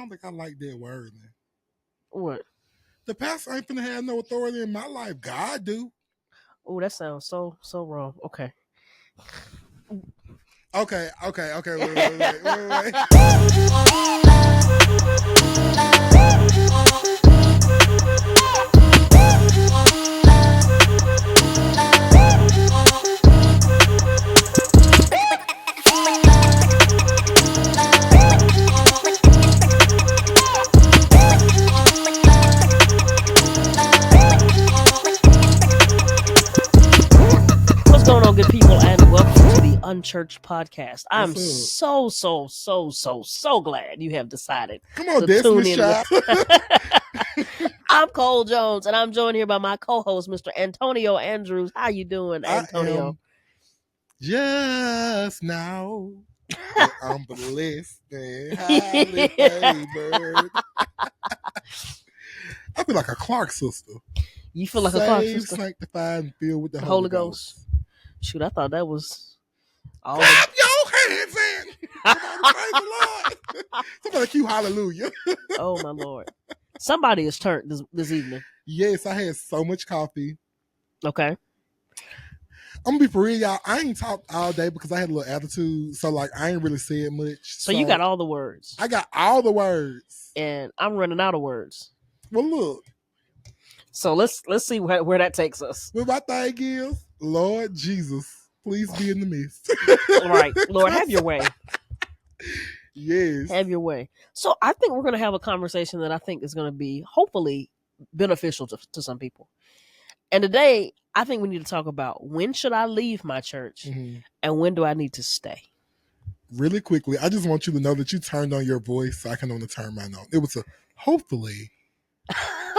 don't think I like that word, man. What? The pastor ain't finna have no authority in my life. God do. Oh, that sounds so wrong. Okay. Okay. Wait. What's going on, good people, and welcome to the Unchurched Podcast. I'm What's up? so glad you have decided Come on, to tune Destiny's in with. Child. I'm Cole Jones, and I'm joined here by my co-host, Mr. Antonio Andrews. How you doing, I Antonio? am just now that I'm blessed and highly favored. I feel like a Clark sister. You feel like a Clark Saved, sister? sanctified, and filled with the The Holy Ghost. Shoot, I thought that was all. Clap your hands in. Somebody praise the Lord. Somebody cue hallelujah. Oh my Lord! Somebody is turned this evening. Yes, I had so much coffee. Okay. I'm gonna be for real, y'all. I ain't talked all day because I had a little attitude. So like I ain't really said much. So you got all the words. I got all the words. And I'm running out of words. Well, look. So let's see where that takes us. What my thing is, Lord Jesus, please be in the midst. All right, Lord, have your way. Yes. Have your way. So I think we're going to have a conversation that I think is going to be hopefully beneficial to some people. And today, I think we need to talk about when should I leave my church and when do I need to stay? Really quickly, I just want you to know that you turned on your voice so I can only turn mine on. It was a hopefully.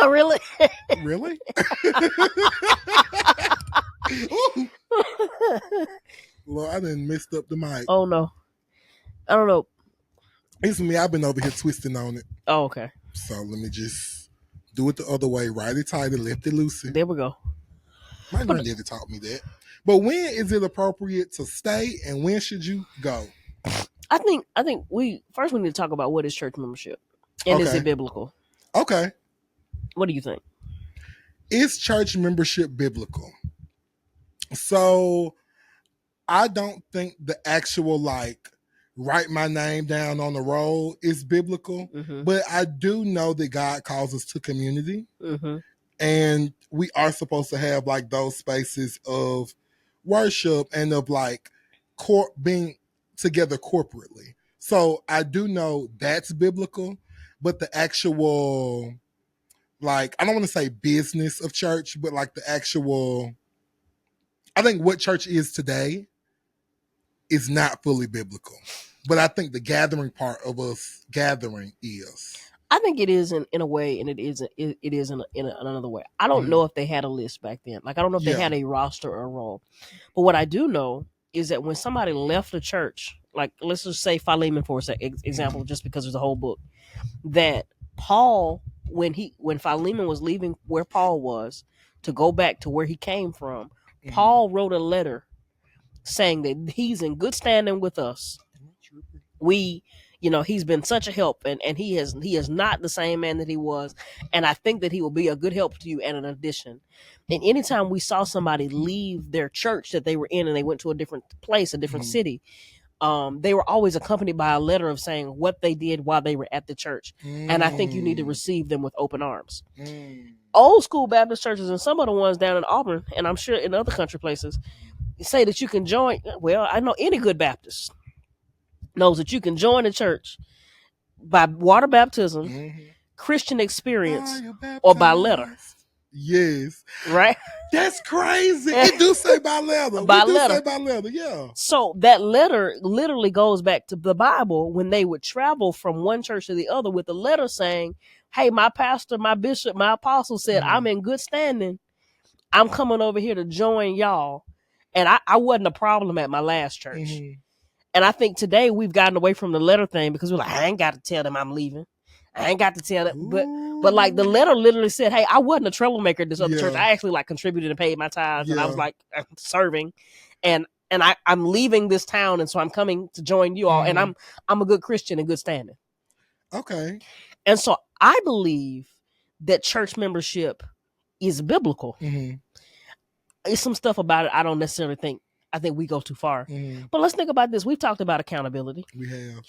Really? Really? Lord, I done messed up the mic. Oh, no. I don't know. It's me. I've been over here twisting on it. Oh, okay. So let me just do it the other way. Right it tight and left it loose. There we go. My granddaddy taught me that. But when is it appropriate to stay and when should you go? I think we need to talk about what is church membership and is it biblical? Okay. What do you think? Is church membership biblical? So I don't think the actual write my name down on the roll is biblical, but I do know that God calls us to community, and we are supposed to have those spaces of worship and of being together corporately. So I do know that's biblical, but the actual I don't want to say business of church, but the actual, I think what church is today is not fully biblical. But I think the gathering part of us gathering is. I think it is in a way, and it is in another way. I don't know if they had a list back then. I don't know if they had a roster or a role. But what I do know is that when somebody left the church, let's just say Philemon for example, just because there's a whole book, that Paul, when Philemon was leaving where Paul was to go back to where he came from, Paul wrote a letter saying that he's in good standing with us. He's been such a help, and he is not the same man that he was, and I think that he will be a good help to you and an addition. And anytime we saw somebody leave their church that they were in and they went to a different place, a different city, they were always accompanied by a letter of saying what they did while they were at the church. And I think you need to receive them with open arms. Old school Baptist churches and some of the ones down in Auburn, and I'm sure in other country places, say that you can join. Well, I know any good Baptist knows that you can join a church by water baptism, Christian experience, or by letter. Yes. Right? That's crazy. It do say by letter. Say by letter, yeah. So that letter literally goes back to the Bible when they would travel from one church to the other with a letter saying, hey, my pastor, my bishop, my apostle said, I'm in good standing. I'm coming over here to join y'all. And I wasn't a problem at my last church. And I think today we've gotten away from the letter thing because we're like, I ain't got to tell them I'm leaving. I ain't got to tell them. But the letter literally said, hey, I wasn't a troublemaker at this other church. I actually contributed and paid my tithes and I was serving. And I'm leaving this town. And so I'm coming to join you all. And I'm a good Christian in good standing. Okay. And so I believe that church membership is biblical. Mm-hmm. It's some stuff about it I don't necessarily think. I think we go too far. Mm-hmm. But let's think about this. We've talked about accountability. We have.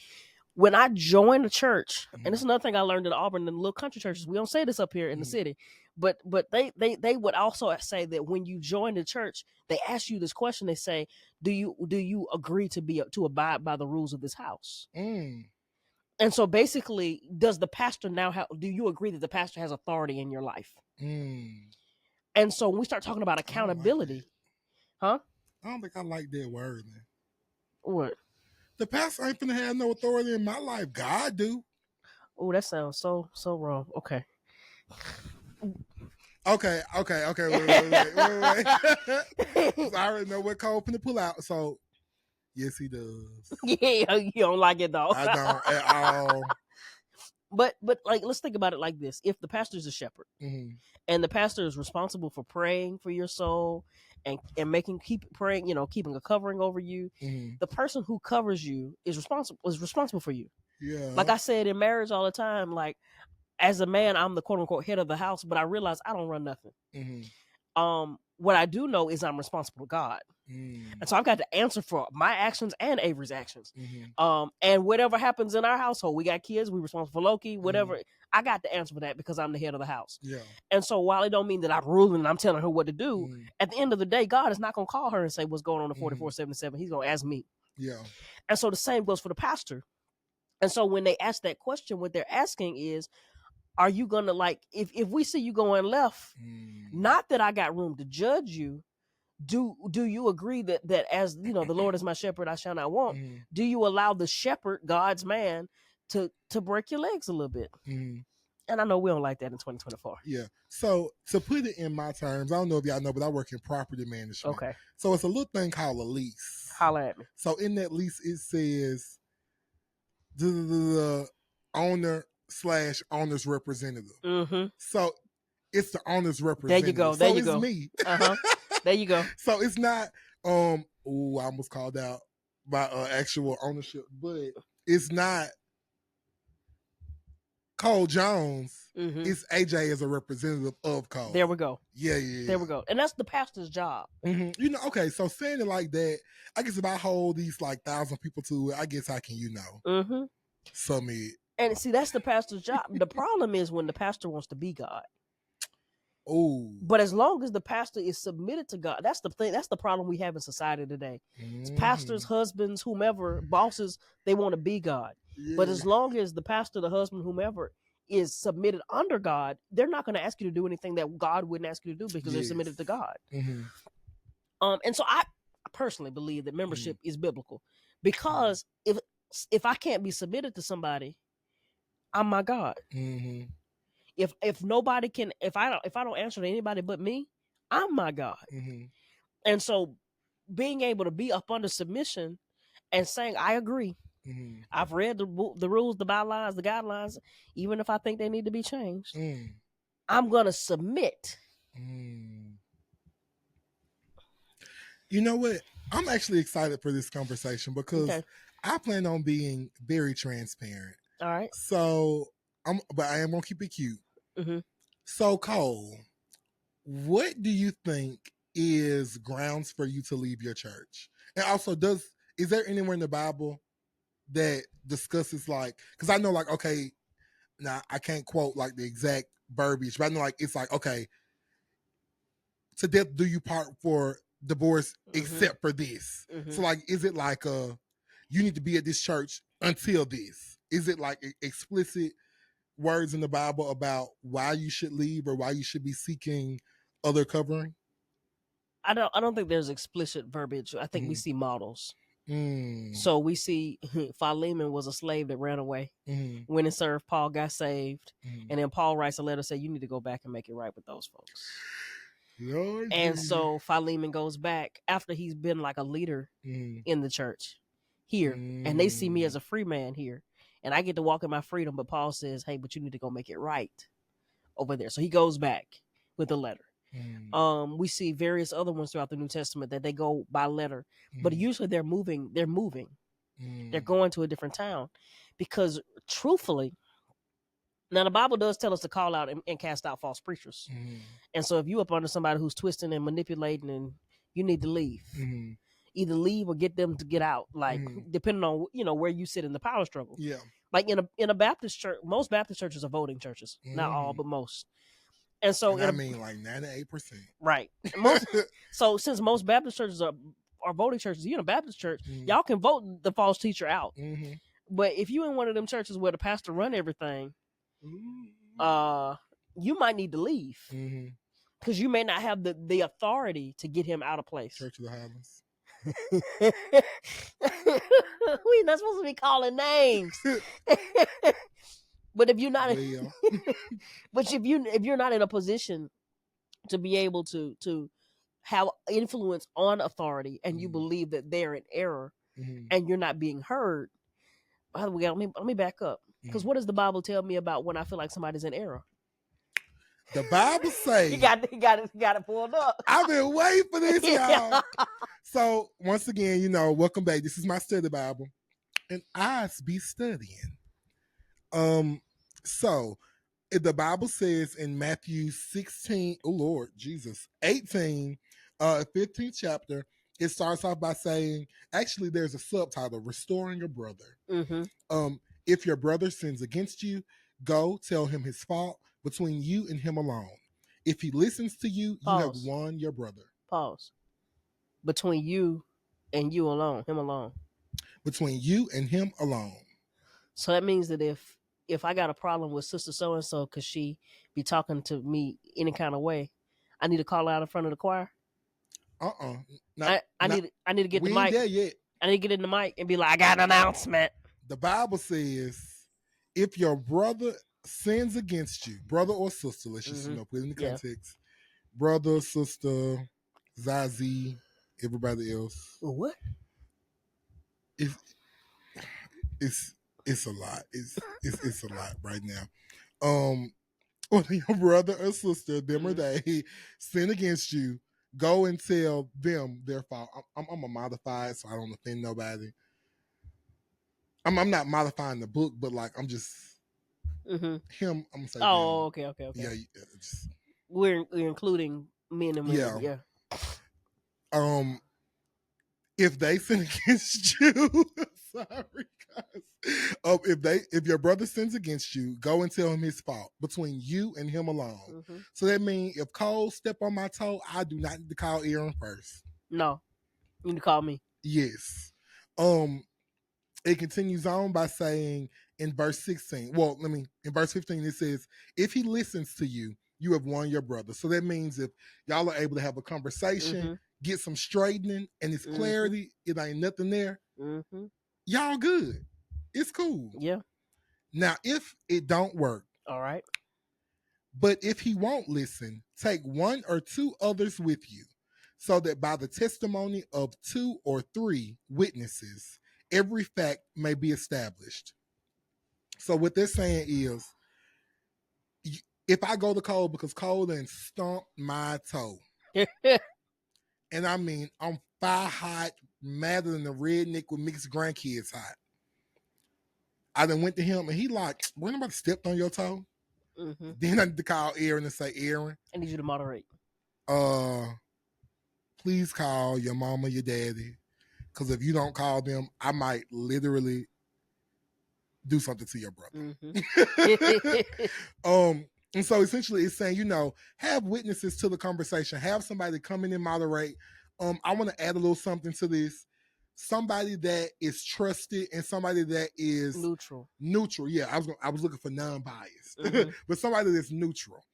When I joined a church, and Mm-hmm. it's another thing I learned in Auburn and the little country churches. We don't say this up here in the city, but they would also say that when you join the church, they ask you this question. They say, "Do you agree to abide by the rules of this house?" Mm. And so basically, does the pastor now have? Do you agree that the pastor has authority in your life? Mm. And so when we start talking about I don't like accountability, that. huh? I don't think I like that word, man. What? The pastor ain't finna have no authority in my life. God do. Oh, that sounds so wrong. Okay. Okay. Wait. I already know what code finna pull out. So yes, he does. Yeah, you don't like it though. I don't at all. But like, let's think about it like this: if the pastor is a shepherd, Mm-hmm. and the pastor is responsible for praying for your soul and keep praying, keeping a covering over you, Mm-hmm. the person who covers you is responsible for you. Yeah. Like I said in marriage all the time, like as a man, I'm the quote unquote head of the house, but I realize I don't run nothing. Mm-hmm. What I do know is I'm responsible to God. Mm-hmm. And so I've got to answer for my actions and Avery's actions. Mm-hmm. And whatever happens in our household, we got kids, we responsible for Loki, whatever. Mm-hmm. I got to answer for that because I'm the head of the house. Yeah. And so while it don't mean that I'm ruling and I'm telling her what to do, Mm-hmm. at the end of the day, God is not going to call her and say what's going on in Mm-hmm. 4477. He's going to ask me. Yeah. And so the same goes for the pastor. And so when they ask that question, what they're asking is, are you going to, like, if we see you going left, not that I got room to judge you, do you agree that as the Lord is my shepherd, I shall not want? Mm-hmm. Do you allow the shepherd, God's man, to break your legs a little bit? Mm-hmm. And I know we don't like that in 2024. Yeah. So to put it in my terms, I don't know if y'all know, but I work in property management. Okay. So it's a little thing called a lease. Holla at me. So in that lease, it says the owner/owner's representative. Mm-hmm. So it's the owner's representative. There you go. So it's me. Uh-huh. There you go. So it's not I almost called out by actual ownership, but it's not Cole Jones. Mm-hmm. It's AJ as a representative of Cole. There we go. Yeah. There we go. And that's the pastor's job. Mm-hmm. Okay, so saying it like that, I guess if I hold these like 1,000 people to it, I guess I can, Mm-hmm. summit. And see, that's the pastor's job. The problem is when the pastor wants to be God. Oh. But as long as the pastor is submitted to God, that's the thing. That's the problem we have in society today. It's pastors, husbands, whomever, bosses, they want to be God. Yeah. But as long as the pastor, the husband, whomever is submitted under God, they're not going to ask you to do anything that God wouldn't ask you to do because they're submitted to God. Mm-hmm. And so I personally believe that membership is biblical, because if I can't be submitted to somebody, I'm my God. Mm-hmm. If nobody can, if I don't answer to anybody but me, I'm my God. Mm-hmm. And so being able to be up under submission and saying, I agree. Mm-hmm. I've read the rules, the bylines, the guidelines, even if I think they need to be changed. I'm going to submit. You know what? I'm actually excited for this conversation because I plan on being very transparent. All right. So but I am going to keep it cute. Mm-hmm. So Cole, what do you think is grounds for you to leave your church? And also, is there anywhere in the Bible that discusses, like, because I know, like, okay, now I can't quote like the exact verbiage, but I know, like, it's like, okay, to death do you part for divorce, except for this. So, like, is it like you need to be at this church until this? Is it like explicit words in the Bible about why you should leave or why you should be seeking other covering? I don't think there's explicit verbiage. I think we see models. So we see Philemon was a slave that ran away, went and served Paul, got saved, and then Paul writes a letter saying, you need to go back and make it right with those folks. Lord, and so Philemon goes back after he's been like a leader in the church here, and they see me as a free man here, and I get to walk in my freedom, but Paul says, hey, but you need to go make it right over there. So he goes back with a letter. We see various other ones throughout the New Testament that they go by letter, but usually they're moving. They're going to a different town, because truthfully, Now the Bible does tell us to call out and cast out false preachers. And so if you up under somebody who's twisting and manipulating, and you need to leave. Either leave or get them to get out, like depending on where you sit in the power struggle. Yeah. Like in a Baptist church, most Baptist churches are voting churches. Not all, but most. And so like 98%. Right. So since most Baptist churches are voting churches, you in a Baptist church, y'all can vote the false teacher out. But if you in one of them churches where the pastor run everything, you might need to leave. Because you may not have the authority to get him out of place. Church of the Highlands. We're not supposed to be calling names. But if you're not but if you're not in a position to be able to have influence on authority, and you believe that they're in error, and you're not being heard, by the way, let me back up. Because what does the Bible tell me about when I feel like somebody's in error? The Bible says you got it pulled up. I've been waiting for this, y'all. So once again, welcome back. This is my study Bible, and I be studying. So the Bible says in Matthew 16, oh Lord Jesus, 18, 15th chapter, it starts off by saying, actually there's a subtitle, Restoring Your Brother. If your brother sins against you, go tell him his fault between you and him alone. If he listens to you, you have won your brother. Pause. Between you and you alone, him alone. Between you and him alone. So that means that if I got a problem with sister so-and-so because she be talking to me any kind of way, I need to call out in front of the choir? I need to get the mic. We ain't there yet. I need to get in the mic and be like, I got an announcement. The Bible says, if your brother sins against you, brother or sister, let's just put it in the context. Brother, sister, Zazie, everybody else. What? It's a lot. It's a lot right now. When your brother or sister, them or they, sin against you, go and tell them their fault. I'm gonna modify it so I don't offend nobody. I'm not modifying the book, but like I'm just him. I'm gonna say. Oh, them. Okay. Yeah. We're including men and women. Yeah. If they sin against you, sorry guys. If your brother sins against you, go and tell him his fault between you and him alone. So that means if Cole step on my toe, I do not need to call Aaron first. No, you need to call me. Yes. It continues on by saying in verse 16. Well, in verse 15 it says, if he listens to you, you have won your brother. So that means if y'all are able to have a conversation, get some straightening, and it's clarity, it ain't nothing there, y'all good. It's cool. Yeah. Now, if it don't work, all right. But if he won't listen, take one or two others with you, so that by the testimony of 2 or 3 witnesses, every fact may be established. So what they're saying is, if I go to Cole because Cole then stomped my toe, and I'm fire hot, madder than the redneck with mixed grandkids hot. I then went to him and he like, when nobody stepped on your toe? Then I need to call Aaron and say, Aaron, I need you to moderate. Please call your mama, your daddy, because if you don't call them, I might literally do something to your brother. And so essentially it's saying, have witnesses to the conversation, have somebody come in and moderate. I want to add a little something to this. Somebody that is trusted and somebody that is neutral. Yeah, I was looking for non-biased, but somebody that's neutral.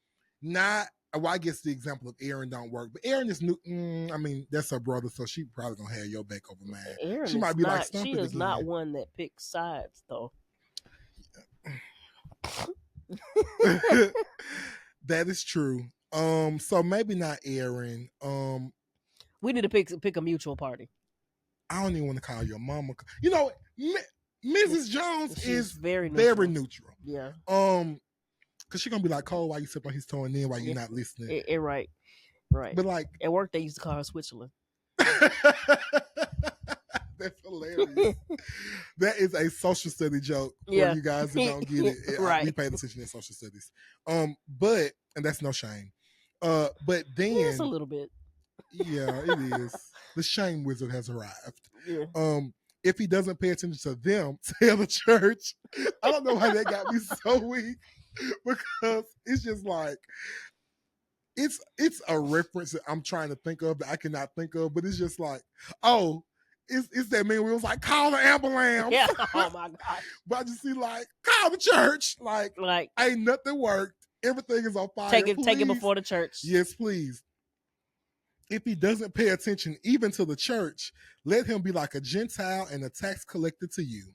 Not, well, I guess the example of Aaron don't work, but Aaron is new. That's her brother, so she probably gonna have your back over mine. Aaron she might be not, like stumping she is again. Not one that picks sides though. That is true. So maybe not Aaron. We need to pick a mutual party. I don't even want to call your mama. Mrs. Jones is very neutral. Yeah. Because she's gonna be like, Cole, why you sip on his toe and then why you not listening? Right. But like at work, they used to call her Switzerland. That's hilarious. That is a social study joke for Yeah. you guys that don't get it. Right. We paid attention in social studies. But and that's no shame. But Yes, a then little bit. yeah, it is. The shame wizard has arrived. Yeah. If he doesn't pay attention to them, tell the church. I don't know why that got me so weak because it's just like it's a reference that I'm trying to think of that I cannot think of, but it's just like, oh, it's that man where it was like, call the ambulance. Yeah. Oh my gosh. But I just see like, call the church. Like ain't nothing worked. Everything is on fire. Take it before the church. Yes, please. If he doesn't pay attention even to the church, let him be like a Gentile and a tax collector to you.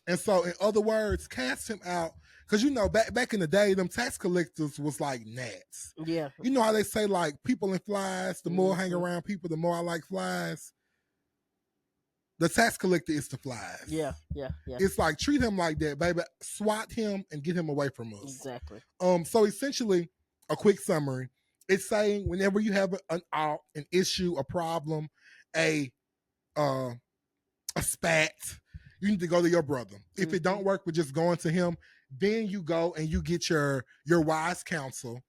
And so, in other words, cast him out. Because, you know, back in the day, them tax collectors was like gnats. Yeah. You know how they say, like, people and flies, the more I hang around people, the more I like flies? The tax collector is the flies. Yeah. It's like, treat him like that, baby. Swat him and get him away from us. Exactly. So, essentially, a quick summary. It's saying whenever you have an issue, a problem, a spat, you need to go to your brother. If it don't work with just going to him, then you go and you get your wise counsel.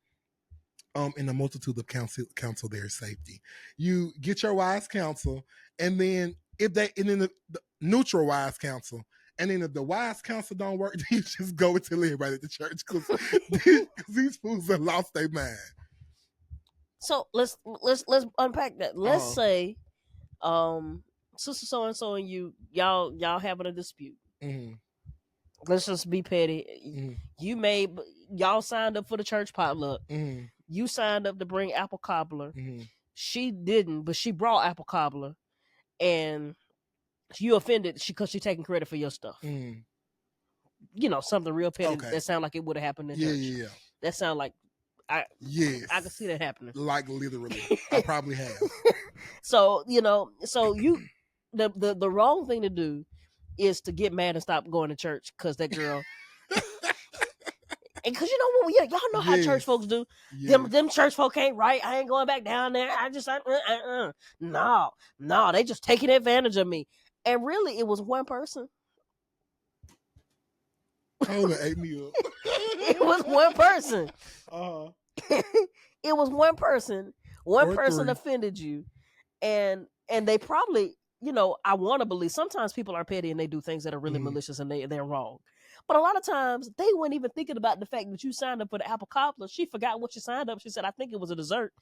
In a multitude of counsel there is safety. You get your wise counsel, and then the neutral wise counsel, and then if the wise counsel don't work, then you just go and tell everybody at the church because these fools have lost their mind. So let's unpack that. Let's say, sister so and so and y'all having a dispute. Mm-hmm. Let's just be petty. Mm-hmm. Y'all signed up for the church potluck. Mm-hmm. You signed up to bring apple cobbler. Mm-hmm. She didn't, but she brought apple cobbler, and you offended because she's taking credit for your stuff. Mm-hmm. You know, something real petty that sound like it would have happened in church. Yeah. That sound like I can see that happening. Like literally, I probably have. So you know, the wrong thing to do is to get mad and stop going to church because that girl. And because you know y'all know how church folks do. Yes. Them church folk ain't right. I ain't going back down there. No, they just taking advantage of me. And really, it was one person. Oh, that ate me up. It was one person. It was one person. One person offended you, and they probably, you know, I want to believe sometimes people are petty and they do things that are really malicious and they're wrong. But a lot of times they weren't even thinking about the fact that you signed up for the apple cobbler. She forgot what she signed up. She said, "I think it was a dessert."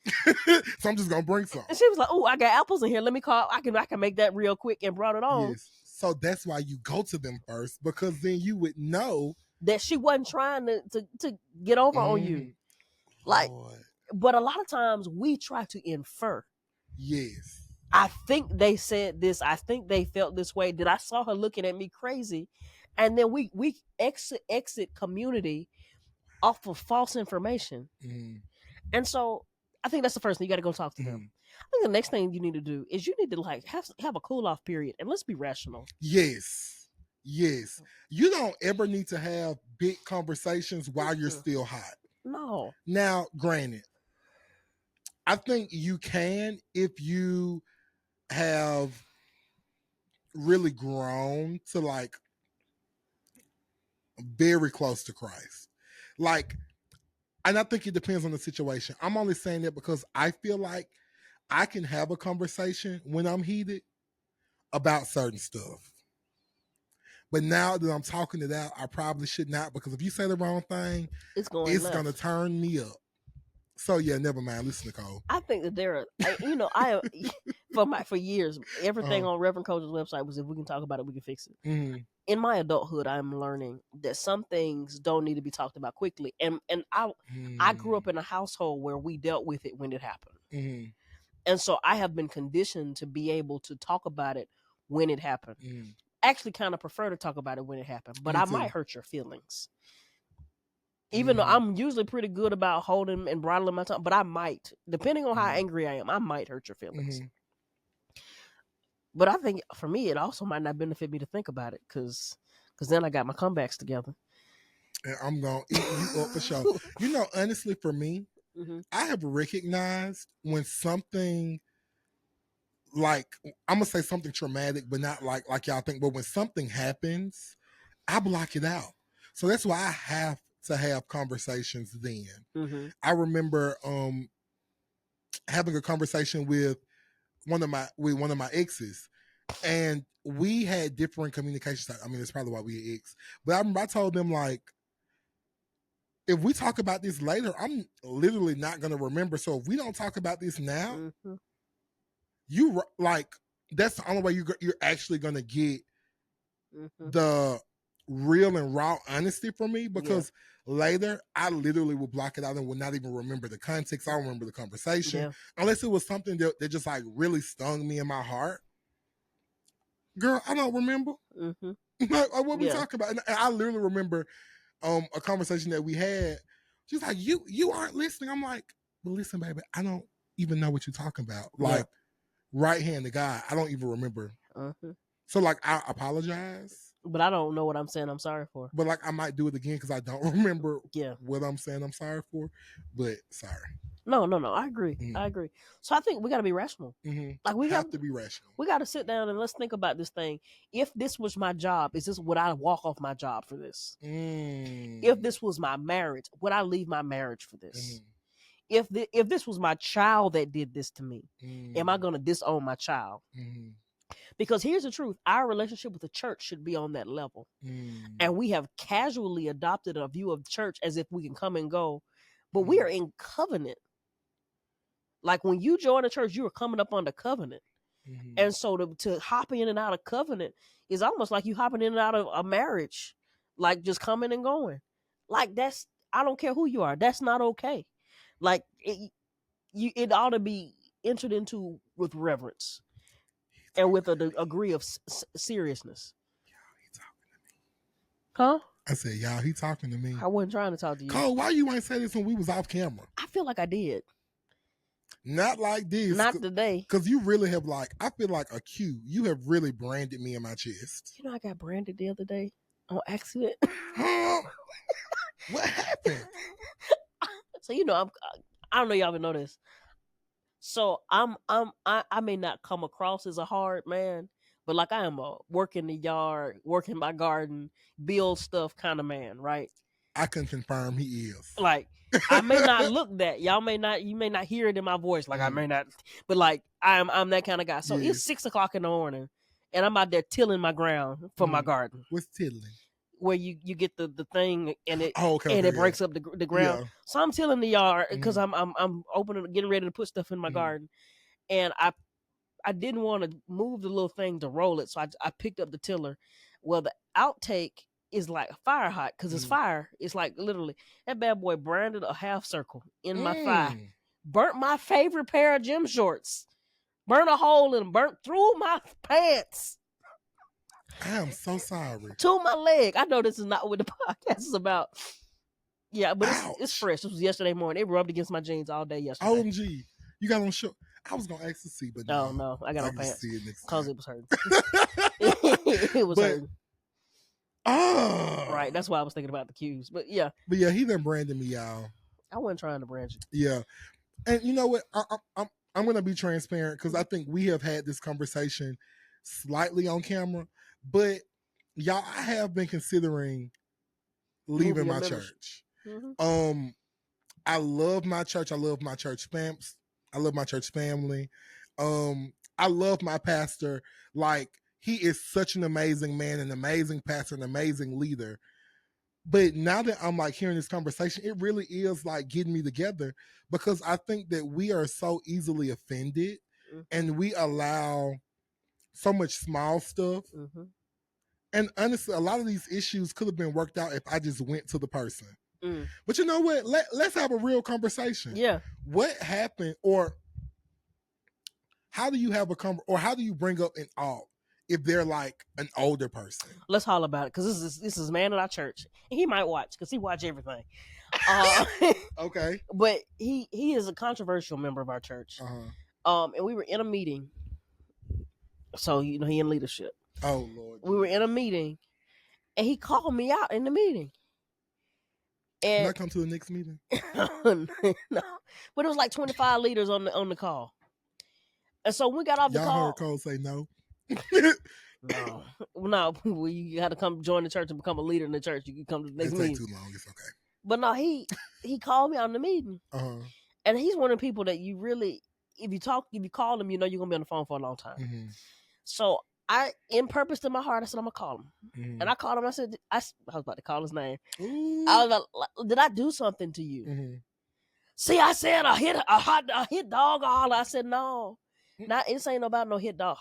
So I'm just gonna bring some. And she was like, "Oh, I got apples in here. Let me call. I can make that real quick," and brought it on. Yes. So that's why you go to them first, because then you would know that she wasn't trying to get over on you. Like, but a lot of times we try to infer. Yes. I think they said this. I think they felt this way. Did I saw her looking at me crazy? And then we exit community off of false information. Mm. And so I think that's the first thing. You got to go talk to them. I think the next thing you need to do is you need to like have a cool off period, and let's be rational. Yes. You don't ever need to have big conversations while you're still hot. No. Now, granted, I think you can if you have really grown to like very close to Christ. Like, and I think it depends on the situation. I'm only saying that because I feel like I can have a conversation when I'm heated about certain stuff. But now that I'm talking it out, I probably should not, because if you say the wrong thing, it's going to turn me up. So yeah, never mind. Listen, Nicole. I think that there are, for years, everything on Reverend Coach's website was, if we can talk about it, we can fix it. Mm-hmm. In my adulthood, I'm learning that some things don't need to be talked about quickly. And I grew up in a household where we dealt with it when it happened. Mm-hmm. And so I have been conditioned to be able to talk about it when it happened. Mm-hmm. Actually kind of prefer to talk about it when it happened, but I might hurt your feelings. Even though I'm usually pretty good about holding and bridling my tongue, but I might, depending on how angry I am, I might hurt your feelings. Mm-hmm. But I think for me, it also might not benefit me to think about it, because then I got my comebacks together. And I'm going to eat you up for sure. You know, honestly, for me, I have recognized when something like I'm gonna say something traumatic, but not like y'all think. But when something happens, I block it out. So that's why I have to have conversations then. Mm-hmm. I remember having a conversation with one of my exes, and we had different communication. I mean, it's probably why we ex. But I remember I told them, like, if we talk about this later, I'm literally not gonna remember. So if we don't talk about this now, Mm-hmm. you like that's the only way you're actually gonna get Mm-hmm. the real and raw honesty from me, Yeah. because later I literally will block it out and will not even remember the context. I don't remember the conversation Yeah. unless it was something that just like really stung me in my heart. Girl, I don't remember. Mm-hmm. Like, what we Yeah. talking about. And I literally remember a conversation that we had. She's like, you aren't listening. I'm like, well, listen, baby, I don't even know what you're talking about. Yeah. Like, right hand to God, I don't even remember. Mm-hmm. So like, I apologize, But I don't know what I'm saying I'm sorry for. but like I might do it again because I don't remember Yeah. what I'm saying I'm sorry for. But sorry. No. I agree. I agree. So I think we got to be rational. Like we have to be rational. We got to sit down and let's think about this thing. If this was my job, would I walk off my job for this? If this was my marriage, would I leave my marriage for this? If this was my child that did this to me, am I going to disown my child? Because here's the truth: our relationship with the church should be on that level, and we have casually adopted a view of the church as if we can come and go, but we are in covenant. Like when you join a church, you are coming up under covenant. And so to hop in and out of covenant is almost like you hopping in and out of a marriage, like just coming and going. Like I don't care who you are. That's not okay. Like it ought to be entered into with reverence and with a degree of seriousness. Huh? I said, y'all, he talking to me. I wasn't trying to talk to you. Cole, why you ain't say this when we was off camera? I feel like I did. Not like this. Not today. Because you really have I feel like a Q. You have really branded me in my chest. You know, I got branded the other day on accident. Huh? What happened? So I don't know y'all even know this. So I may not come across as a hard man, but like I am a work in the yard, work in my garden, build stuff kind of man, right? I can confirm he is. Like I may not look that. You may not hear it in my voice. Like I may not, but like I'm that kind of guy. So it's 6 o'clock in the morning, and I'm out there tilling my ground for my garden. What's tilling? Where you get the thing and it it breaks up the ground. Yeah. So I'm tilling the yard because I'm getting ready to put stuff in my garden, and I didn't want to move the little thing to roll it, so I picked up the tiller. Well, the outtake is like fire hot because it's fire. It's like literally that bad boy branded a half circle in my thigh, burnt my favorite pair of gym shorts, burnt a hole in them, burnt through my pants. I am so sorry. To my leg. I know this is not what the podcast is about. Yeah, but it's fresh. This was yesterday morning. It rubbed against my jeans all day yesterday. OMG. You got on short. I was going to ask to see, but no. I got on pants. Because it was hurting. It was hurting. Oh. Right. That's why I was thinking about the cues. But yeah. But yeah, he done branded me, y'all. I wasn't trying to brand you. Yeah. And you know what? I'm going to be transparent because I think we have had this conversation slightly on camera. But y'all, I have been considering leaving my church. I love my church. I love my church I love my church family. I love my pastor. Like, he is such an amazing man, an amazing pastor, an amazing leader. But now that I'm like hearing this conversation, it really is like getting me together, because I think that we are so easily offended and we allow so much small stuff. And honestly, a lot of these issues could have been worked out if I just went to the person. But you know what? Let's have a real conversation. Yeah. What happened, or how do you have or how do you bring up an alt if they're like an older person? Let's holler about it, because this is a man at our church, and he might watch because he watch everything. Okay. But he is a controversial member of our church. And we were in a meeting. So he in leadership. Oh Lord. We were in a meeting, and he called me out in the meeting. And can I come to the next meeting? No, but it was like 25 leaders on the call. And so when we got off the Y'all call. heard Cole say no. No, no, well, you got to come join the church and become a leader in the church. You can come to the next It take meeting. too long. It's okay. But no, he called me on the meeting, and he's one of the people that you really, if you call him, you know you're gonna be on the phone for a long time. Mm-hmm. So I, in purpose in my heart, I said I'm gonna call him, Mm-hmm. and I called him. I said I was about to call his name. Ooh. I was like, did I do something to you? Mm-hmm. See, I said I hit a hit dog or holler. I said no, not it's ain't about no hit dog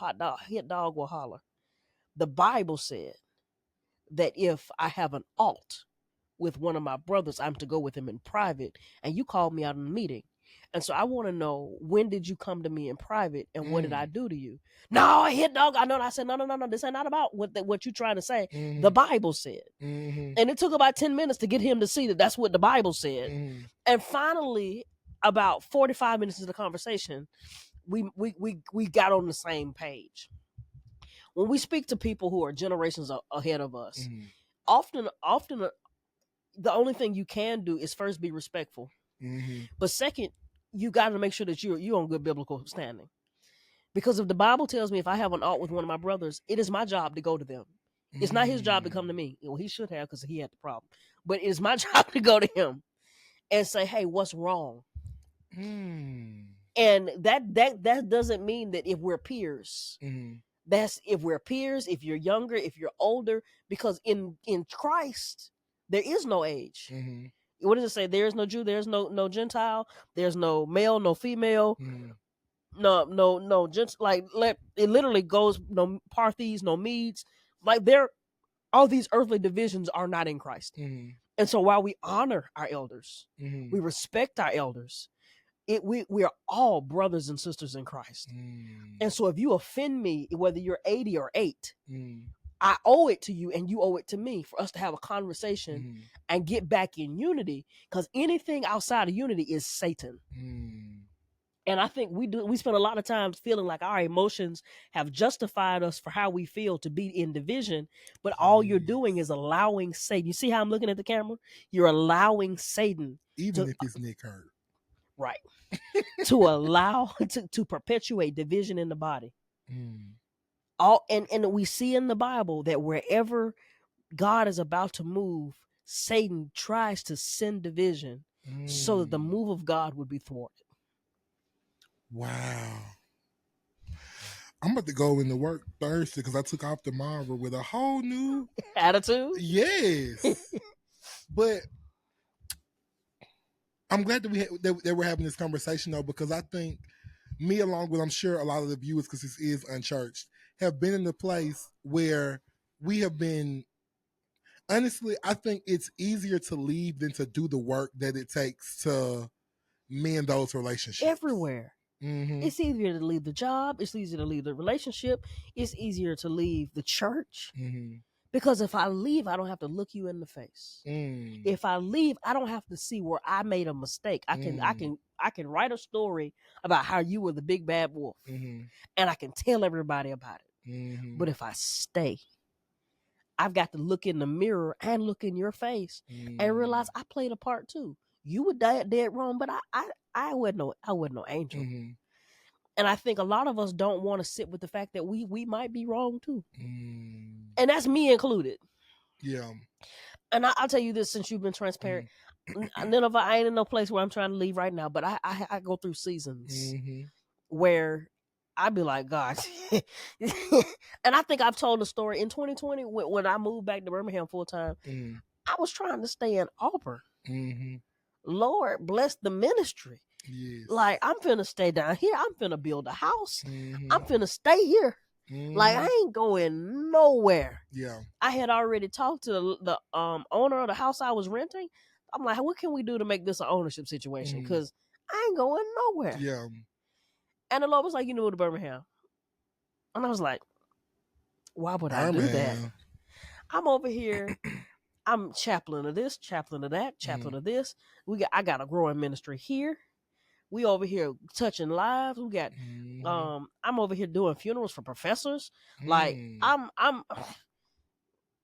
will holler. The Bible said that if I have an alt with one of my brothers, I'm to go with him in private. And you called me out in a meeting. And so I want to know, when did you come to me in private and what did I do to you? No, I hit dog. I know. I said, no. This ain't not about what you're trying to say. Mm-hmm. The Bible said. Mm-hmm. And it took about 10 minutes to get him to see that that's what the Bible said. Mm-hmm. And finally, about 45 minutes into the conversation, we got on the same page. When we speak to people who are generations ahead of us, mm-hmm. often the only thing you can do is first be respectful. Mm-hmm. But second, you got to make sure that you're on good biblical standing. Because if the Bible tells me if I have an alt with one of my brothers, it is my job to go to them. Mm-hmm. It's not his job to come to me. Well, he should have because he had the problem. But it's my job to go to him and say, hey, what's wrong? Mm. And that doesn't mean that if we're peers, mm-hmm. that's if we're peers, if you're younger, if you're older, because in Christ, there is no age. Mm-hmm. What does it say? There is no Jew, there's no Gentile, there's no male, no female, mm-hmm. no it literally goes no Parthes, no Medes. Like all these earthly divisions are not in Christ. Mm-hmm. And so while we honor our elders, mm-hmm. we respect our elders, we are all brothers and sisters in Christ. Mm. And so if you offend me, whether you're 80 or 8, I owe it to you and you owe it to me for us to have a conversation and get back in unity, because anything outside of unity is Satan. And I think we spend a lot of time feeling like our emotions have justified us for how we feel to be in division, but all you're doing is allowing Satan. You see how I'm looking at the camera? You're allowing Satan, even if his neck hurt. Right. to allow to perpetuate division in the body. And we see in the Bible that wherever God is about to move, Satan tries to send division so that the move of God would be thwarted. Wow. I'm about to go into work Thursday because I took off tomorrow with a whole new attitude. Yes. But I'm glad that we're having this conversation, though, because I think me, along with I'm sure a lot of the viewers, because this is unchurched, have been in the place where we have been. Honestly, I think it's easier to leave than to do the work that it takes to mend those relationships. Everywhere. Mm-hmm. It's easier to leave the job. It's easier to leave the relationship. It's easier to leave the church. Mm-hmm. Because if I leave, I don't have to look you in the face. If I leave, I don't have to see where I made a mistake. I can write a story about how you were the big bad wolf, and I can tell everybody about it. But if I stay, I've got to look in the mirror and look in your face and realize I played a part too. You were dead wrong, but I wasn't no angel. And I think a lot of us don't want to sit with the fact that we might be wrong too. And that's me included. Yeah. And I'll tell you this, since you've been transparent, none of I ain't in no place where I'm trying to leave right now, but I go through seasons where I'd be like, God. And I think I've told the story in 2020 when I moved back to Birmingham full time. I was trying to stay in Auburn. Lord bless the ministry. Yes. Like, I'm finna stay down here. I'm finna build a house. I'm finna stay here. Like, I ain't going nowhere. Yeah. I had already talked to the owner of the house I was renting. I'm like, what can we do to make this an ownership situation? Because I ain't going nowhere. Yeah. And the Lord was like, you know, to Birmingham. And I was like, why would I do that? I'm over here. I'm chaplain of this, chaplain of that, chaplain of this. I got a growing ministry here. We over here touching lives. We got I'm over here doing funerals for professors. Like I'm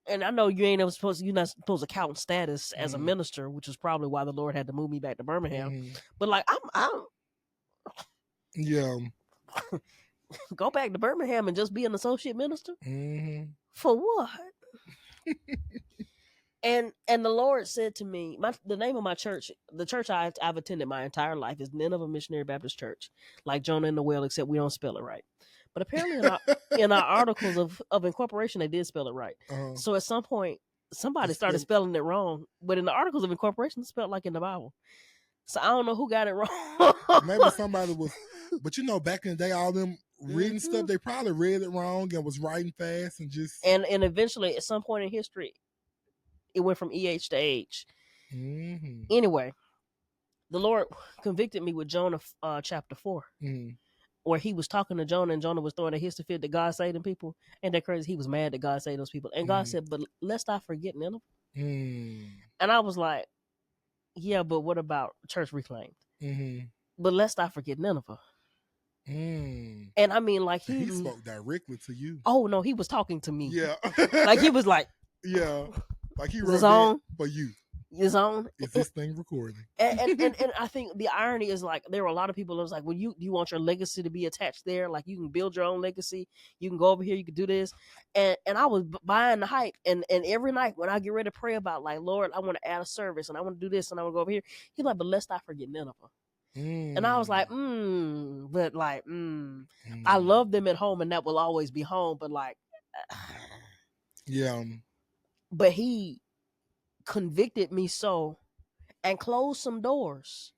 and I know you're not supposed to count status as a minister, which is probably why the Lord had to move me back to Birmingham. But like I'm yeah. Go back to Birmingham and just be an associate minister? Mm-hmm. For what? And the Lord said to me, the name of my church, the church I've attended my entire life, is Nineveh Missionary Baptist Church, like Jonah and the whale, except we don't spell it right. But apparently in our articles of incorporation, they did spell it right. So at some point, somebody started spelling it wrong, but in the articles of incorporation, it's spelled like in the Bible. So I don't know who got it wrong. Maybe somebody was, but back in the day, all them reading stuff, they probably read it wrong and was writing fast and just and eventually at some point in history, it went from EH to H. Mm-hmm. Anyway, the Lord convicted me with Jonah chapter 4, where he was talking to Jonah, and Jonah was throwing a hissy fit that God saved them people. And that crazy, he was mad that God saved those people. And God said, but lest I forget Nineveh. And I was like, yeah, but what about church reclaimed? But lest I forget Nineveh. And I mean, like he spoke directly to you. Oh no, he was talking to me. Yeah. Like he was like, yeah, like he wrote it for you. His own. Is this thing recording? And I think the irony is, like, there were a lot of people that was like, well, you want your legacy to be attached there, like you can build your own legacy, you can go over here, you can do this, and I was buying the hype, and every night when I get ready to pray about, like, Lord, I want to add a service and I want to do this and I want to go over here, he's like, but lest I forget Nineveh. And I was like, but like, I love them at home and that will always be home, but like, yeah, but he convicted me so and closed some doors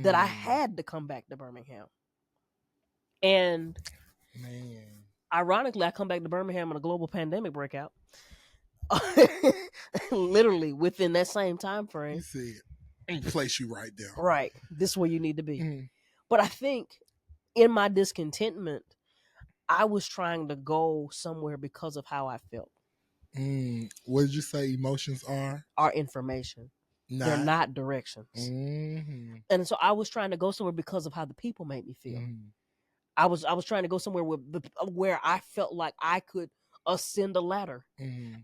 that I had to come back to Birmingham. And ironically, I come back to Birmingham and a global pandemic breakout. Literally within that same time frame. He said, place you right there. Right. This is where you need to be. But I think in my discontentment, I was trying to go somewhere because of how I felt. What did you say emotions are? Are information. They're not directions. And so I was trying to go somewhere because of how the people made me feel. I was trying to go somewhere where I felt like I could ascend a ladder.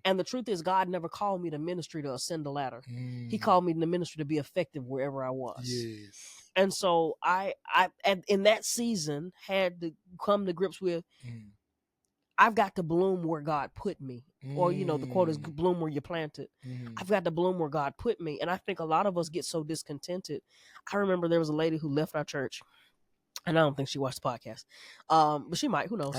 And the truth is, God never called me to ministry to ascend a ladder. He called me to ministry to be effective wherever I was. Yes. And so I in that season had to come to grips with, I've got to bloom where God put me. Or, the quote is bloom where you're planted. I've got to bloom where God put me. And I think a lot of us get so discontented. I remember there was a lady who left our church, and I don't think she watched the podcast. But she might, who knows?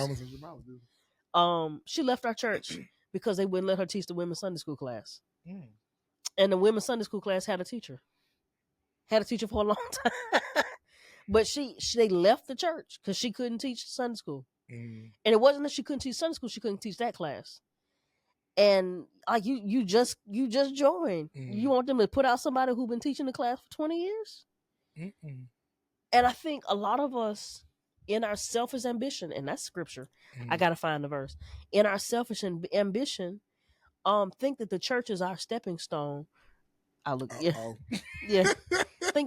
She left our church because they wouldn't let her teach the women's Sunday school class. And the women's Sunday school class had a teacher. Had a teacher for a long time. But they left the church because she couldn't teach Sunday school. And it wasn't that she couldn't teach Sunday school, she couldn't teach that class. And like you just joined. You want them to put out somebody who's been teaching the class for 20 years? And I think a lot of us, in our selfish ambition, and that's scripture, I gotta find the verse. In our selfish ambition, think that the church is our stepping stone. Think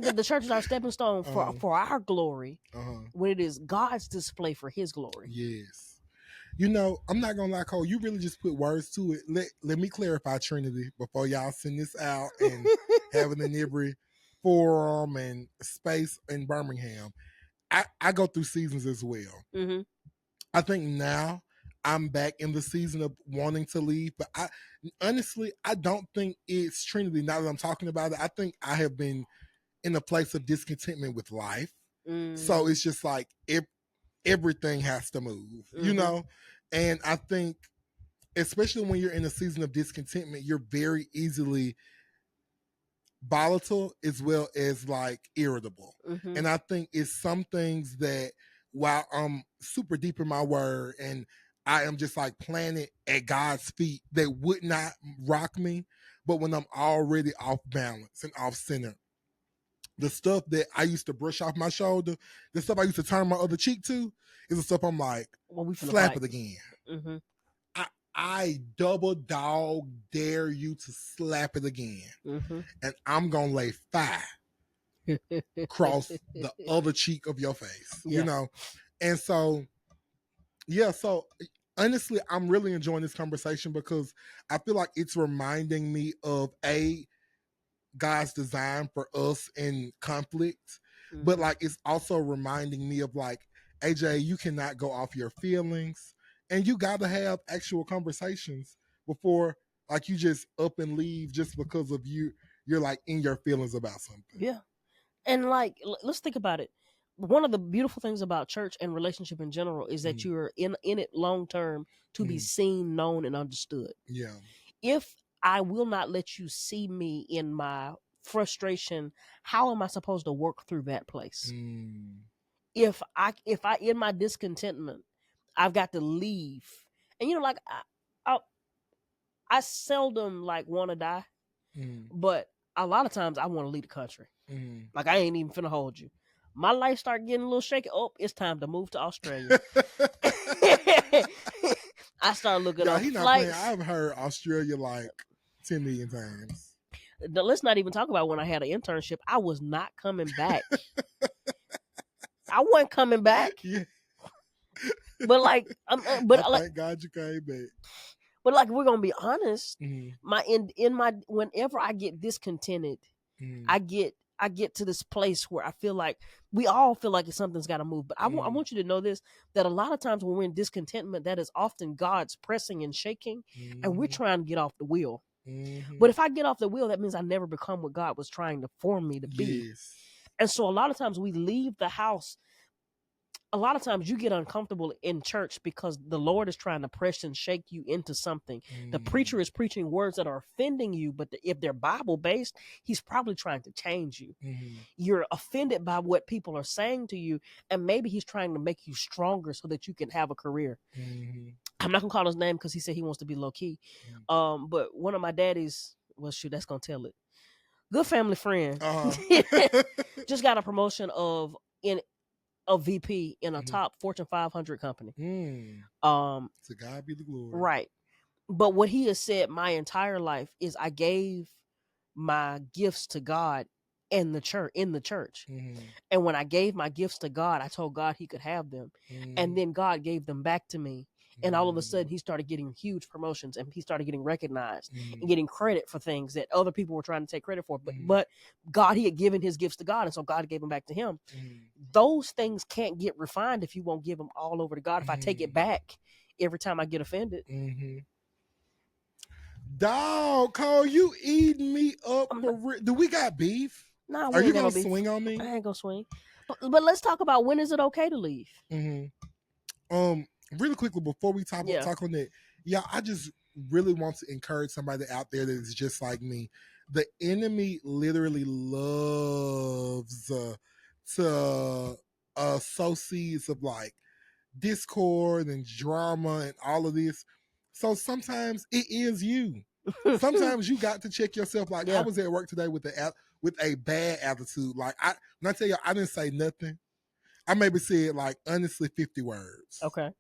that the church is our stepping stone for our glory, when it is God's display for His glory. Yes. I'm not gonna lie, Cole. You really just put words to it. Let me clarify, Trinity, before y'all send this out and having an every forum and space in Birmingham. I go through seasons as well. I think now I'm back in the season of wanting to leave, but honestly, I don't think it's Trinity. Now that I'm talking about it, I think I have been in a place of discontentment with life. So it's just like everything has to move, and I think, especially when you're in a season of discontentment, you're very easily volatile as well as like irritable. And I think it's some things that, while I'm super deep in my word and I am just like planted at God's feet, that would not rock me. But when I'm already off balance and off center, the stuff that I used to brush off my shoulder, the stuff I used to turn my other cheek to, is the stuff I'm like, slap it again. I double dog dare you to slap it again. And I'm going to lay fire across the other cheek of your face, And so, so honestly, I'm really enjoying this conversation because I feel like it's reminding me of God's design for us in conflict, but like it's also reminding me of like AJ, you cannot go off your feelings, and you got to have actual conversations before, like, you just up and leave just because of you. You're like in your feelings about something. Yeah. And like, let's think about it. One of the beautiful things about church and relationship in general is that you're in it long term to be seen, known, and understood. Yeah. If I will not let you see me in my frustration, how am I supposed to work through that place? If I in my discontentment, I've got to leave. And like I seldom like want to die, but a lot of times I want to leave the country. Like, I ain't even finna hold you. My life start getting a little shaky. Oh, it's time to move to Australia. I start looking up he not flights. playing. I've heard Australia like 10 million times. Let's not even talk about when I had an internship. I was not coming back. I wasn't coming back. Yeah. But like, thank God you came back. But like, we're gonna be honest. My in my whenever I get discontented, I get to this place where I feel like we all feel like something's got to move. But I want you to know this, that a lot of times when we're in discontentment, that is often God's pressing and shaking, and we're trying to get off the wheel. But if I get off the wheel, that means I never become what God was trying to form me to be. Yes. And so a lot of times we leave the house. A lot of times you get uncomfortable in church because the Lord is trying to press and shake you into something. The preacher is preaching words that are offending you, but if they're Bible based, he's probably trying to change you. You're offended by what people are saying to you, and maybe he's trying to make you stronger so that you can have a career. I'm not gonna call his name because he said he wants to be low key. But one of my daddies, well, shoot, that's gonna tell it. Good family friend, just got a promotion of a VP in a top Fortune 500 company. To God be the glory. Right. But what he has said my entire life is I gave my gifts to God in the church. And when I gave my gifts to God, I told God he could have them. And then God gave them back to me. And all of a sudden he started getting huge promotions, and he started getting recognized and getting credit for things that other people were trying to take credit for. But God, he had given his gifts to God, and so God gave them back to him. Those things can't get refined if you won't give them all over to God. If I take it back every time I get offended. Dog, Cole, you eating me up. Do we got beef? Nah, are you gonna swing on me? I ain't gonna swing. But let's talk about, when is it okay to leave? Really quickly before we talk on that, I just really want to encourage somebody out there that is just like me. The enemy literally loves to sow seeds of like discord and drama and all of this. So sometimes it is you. Sometimes you got to check yourself. Like, I was at work today with a bad attitude. Like, when I tell you, I didn't say nothing. I maybe said like honestly 50 words. Okay.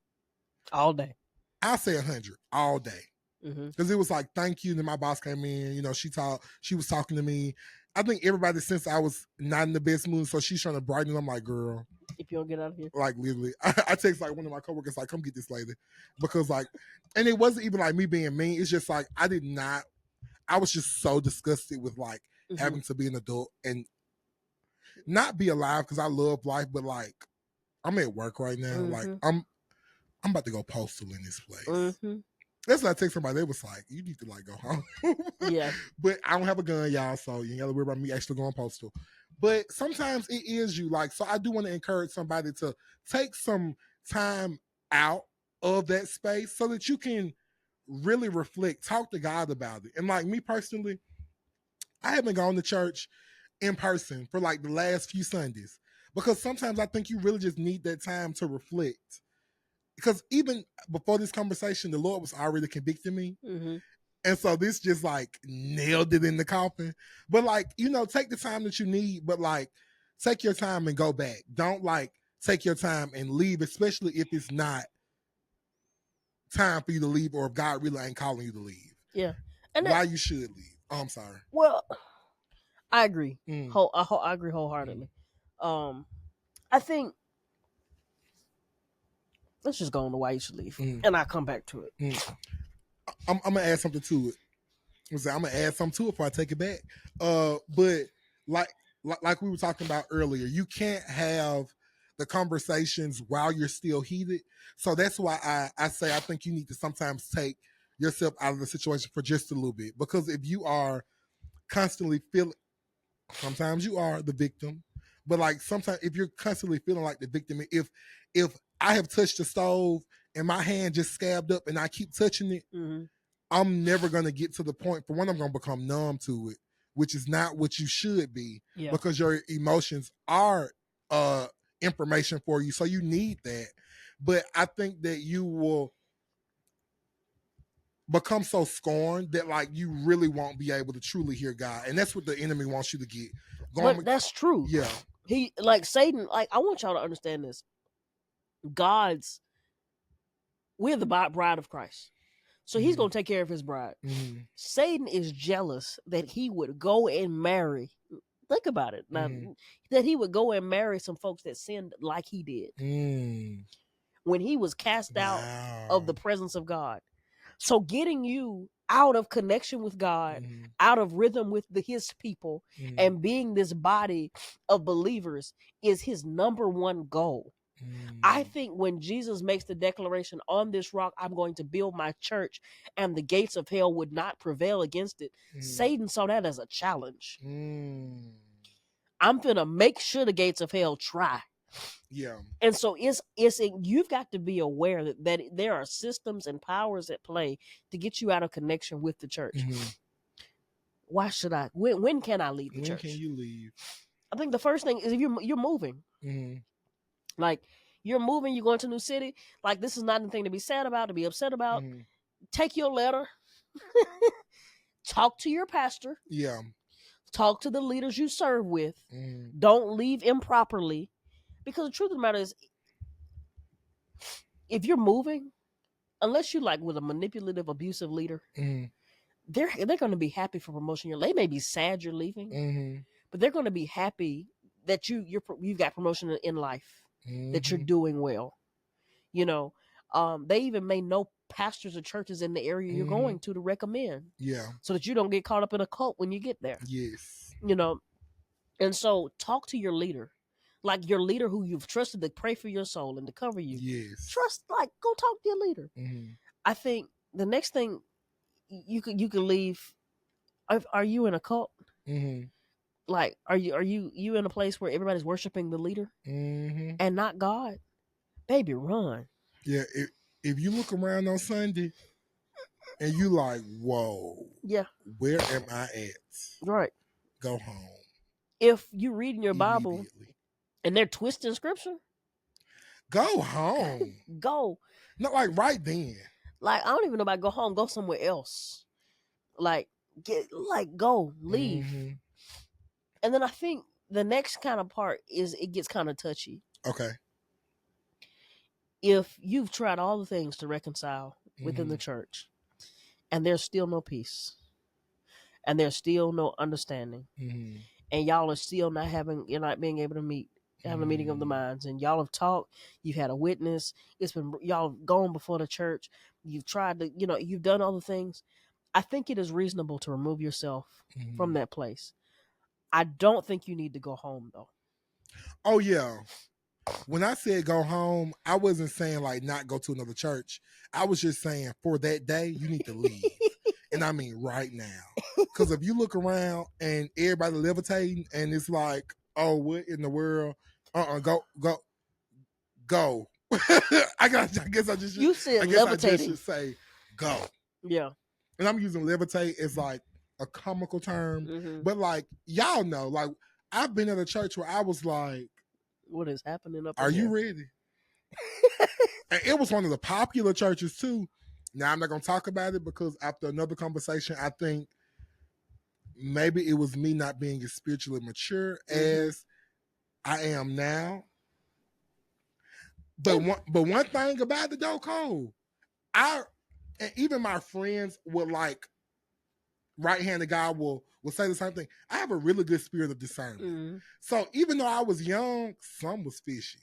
All day. I'll say 100 all day. Because it was like, thank you. Then my boss came in, she was talking to me. I think everybody, since I was not in the best mood, so she's trying to brighten it. I'm like, girl, if you don't get out of here. Like, literally, I text like one of my coworkers, like, come get this lady. Because like, and it wasn't even like me being mean. It's just like, I was just so disgusted with like having to be an adult and not be alive, because I love life, but like, I'm at work right now. Like, I'm about to go postal in this place. That's what I text somebody. They was like, you need to like go home. Yeah. But I don't have a gun, y'all, so you ain't gotta worry about me actually going postal. But sometimes it is you. Like, so I do want to encourage somebody to take some time out of that space so that you can really reflect, talk to God about it. And like me personally, I haven't gone to church in person for like the last few Sundays, because sometimes I think you really just need that time to reflect. Because even before this conversation, the Lord was already convicting me. And so this just like nailed it in the coffin. But like, take the time that you need, but like, take your time and go back. Don't like take your time and leave, especially if it's not time for you to leave, or if God really ain't calling you to leave. Yeah. And why you should leave. Oh, I'm sorry. Well, I agree. I agree wholeheartedly. I think, let's just go on to why you should leave, and I'll come back to it. I'm gonna add something to it. I'm gonna add something to it before I take it back. But like we were talking about earlier, you can't have the conversations while you're still heated. So that's why I say I think you need to sometimes take yourself out of the situation for just a little bit. Because if you are constantly feeling, sometimes you are the victim, but like sometimes if you're constantly feeling like the victim, if I have touched the stove and my hand just scabbed up and I keep touching it, I'm never going to get to the point. For one, I'm going to become numb to it, which is not what you should be, because your emotions are information for you. So you need that. But I think that you will become so scorned that like you really won't be able to truly hear God. And that's what the enemy wants you to get. But that's true. Yeah. He, like Satan, like I want y'all to understand this. We're the bride of Christ. So he's going to take care of his bride. Satan is jealous that he would go and marry. Think about it. Now, that he would go and marry some folks that sinned like he did. When he was cast out of the presence of God. So getting you out of connection with God, out of rhythm with his people, and being this body of believers is his number one goal. I think when Jesus makes the declaration, on this rock, I'm going to build my church and the gates of hell would not prevail against it. Satan saw that as a challenge. I'm going to make sure the gates of hell try. Yeah. And so you've got to be aware that there are systems and powers at play to get you out of connection with the church. Why should I? When can I leave the church? When can you leave? I think the first thing is if you're moving. Like you're moving, you're going to a new city. Like this is not anything to be sad about, to be upset about. Take your letter. Talk to your pastor. Yeah. Talk to the leaders you serve with. Don't leave improperly. Because the truth of the matter is, if you're moving, unless you like with a manipulative, abusive leader, they're going to be happy for promotion. They may be sad you're leaving, but they're going to be happy that you've got promotion in life, that you're doing well. You know, they even may know pastors or churches in the area you're going to recommend. Yeah. So that you don't get caught up in a cult when you get there. Yes. You know, and so talk to your leader. Like your leader who you've trusted to pray for your soul and to cover you. Yes. Go talk to your leader. I think the next thing you can leave. Are you in a cult? Like, are you in a place where everybody's worshiping the leader and not God? Baby, run. Yeah. If you look around on Sunday and you like, whoa, where am I at? Right. Go home. If you read in your Bible and they're twisting scripture, go home. Go. Not like right then. Like I don't even know about go home. Go somewhere else. Like go leave. And then I think the next kind of part is it gets kind of touchy. Okay. If you've tried all the things to reconcile within the church, and there's still no peace, and there's still no understanding, and y'all are still you're not being able to meet, have a meeting of the minds, and y'all have talked, you've had a witness, it's been y'all gone before the church, you've tried to, you've done all the things. I think it is reasonable to remove yourself from that place. I don't think you need to go home though. Oh yeah. When I said go home, I wasn't saying like not go to another church. I was just saying for that day, you need to leave. And I mean right now. Because if you look around and everybody levitating and it's like, oh, what in the world? Go. I guess I just you said levitating. I just should say go. Yeah. And I'm using levitate as like a comical term. But like y'all know, like I've been at a church where I was like, what is happening up Are here? you ready? And it was one of the popular churches too. Now I'm not gonna talk about it because after another conversation, I think maybe it was me not being as spiritually mature as I am now. But one thing about the though, Cole, and even my friends would like right-handed God will say the same thing. I have a really good spirit of discernment. So even though I was young, some was fishy.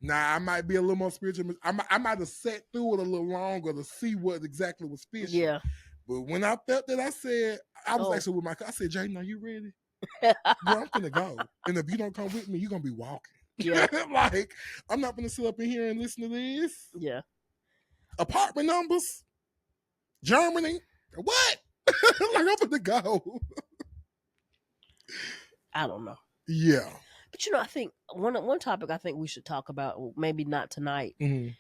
Now I might be a little more spiritual. I might have sat through it a little longer to see what exactly was fishy. Yeah. But when I felt that, I said, I was actually with I said, Jaden, are you ready? Yeah, I'm finna go. And if you don't come with me, you're gonna be walking. Yeah. Like, I'm not gonna sit up in here and listen to this. Yeah. Apartment numbers, Germany, what? Like, I'm gonna go. I don't know. Yeah. But I think one topic I think we should talk about, maybe not tonight, being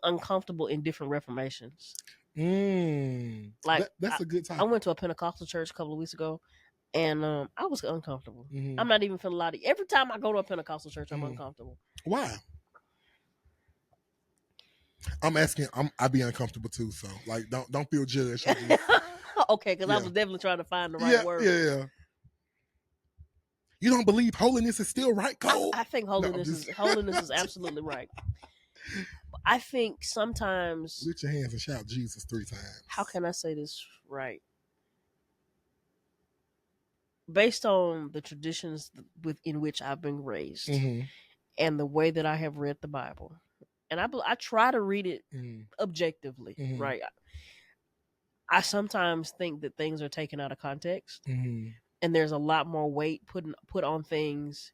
uncomfortable in different reformations. Like, that's a good topic. I went to a Pentecostal church a couple of weeks ago, and I was uncomfortable. I'm not even feeling loud. Every time I go to a Pentecostal church, I'm uncomfortable. Why? I'm asking. I'd be uncomfortable too. So, like, don't feel judged. Okay, because I was definitely trying to find the right word. Yeah. You don't believe holiness is still right, Cole? I think holiness is absolutely right. I think sometimes. Lift your hands and shout Jesus 3 times. How can I say this right? Based on the traditions in which I've been raised, and the way that I have read the Bible, and I try to read it objectively, right? I sometimes think that things are taken out of context, and there's a lot more weight put on things.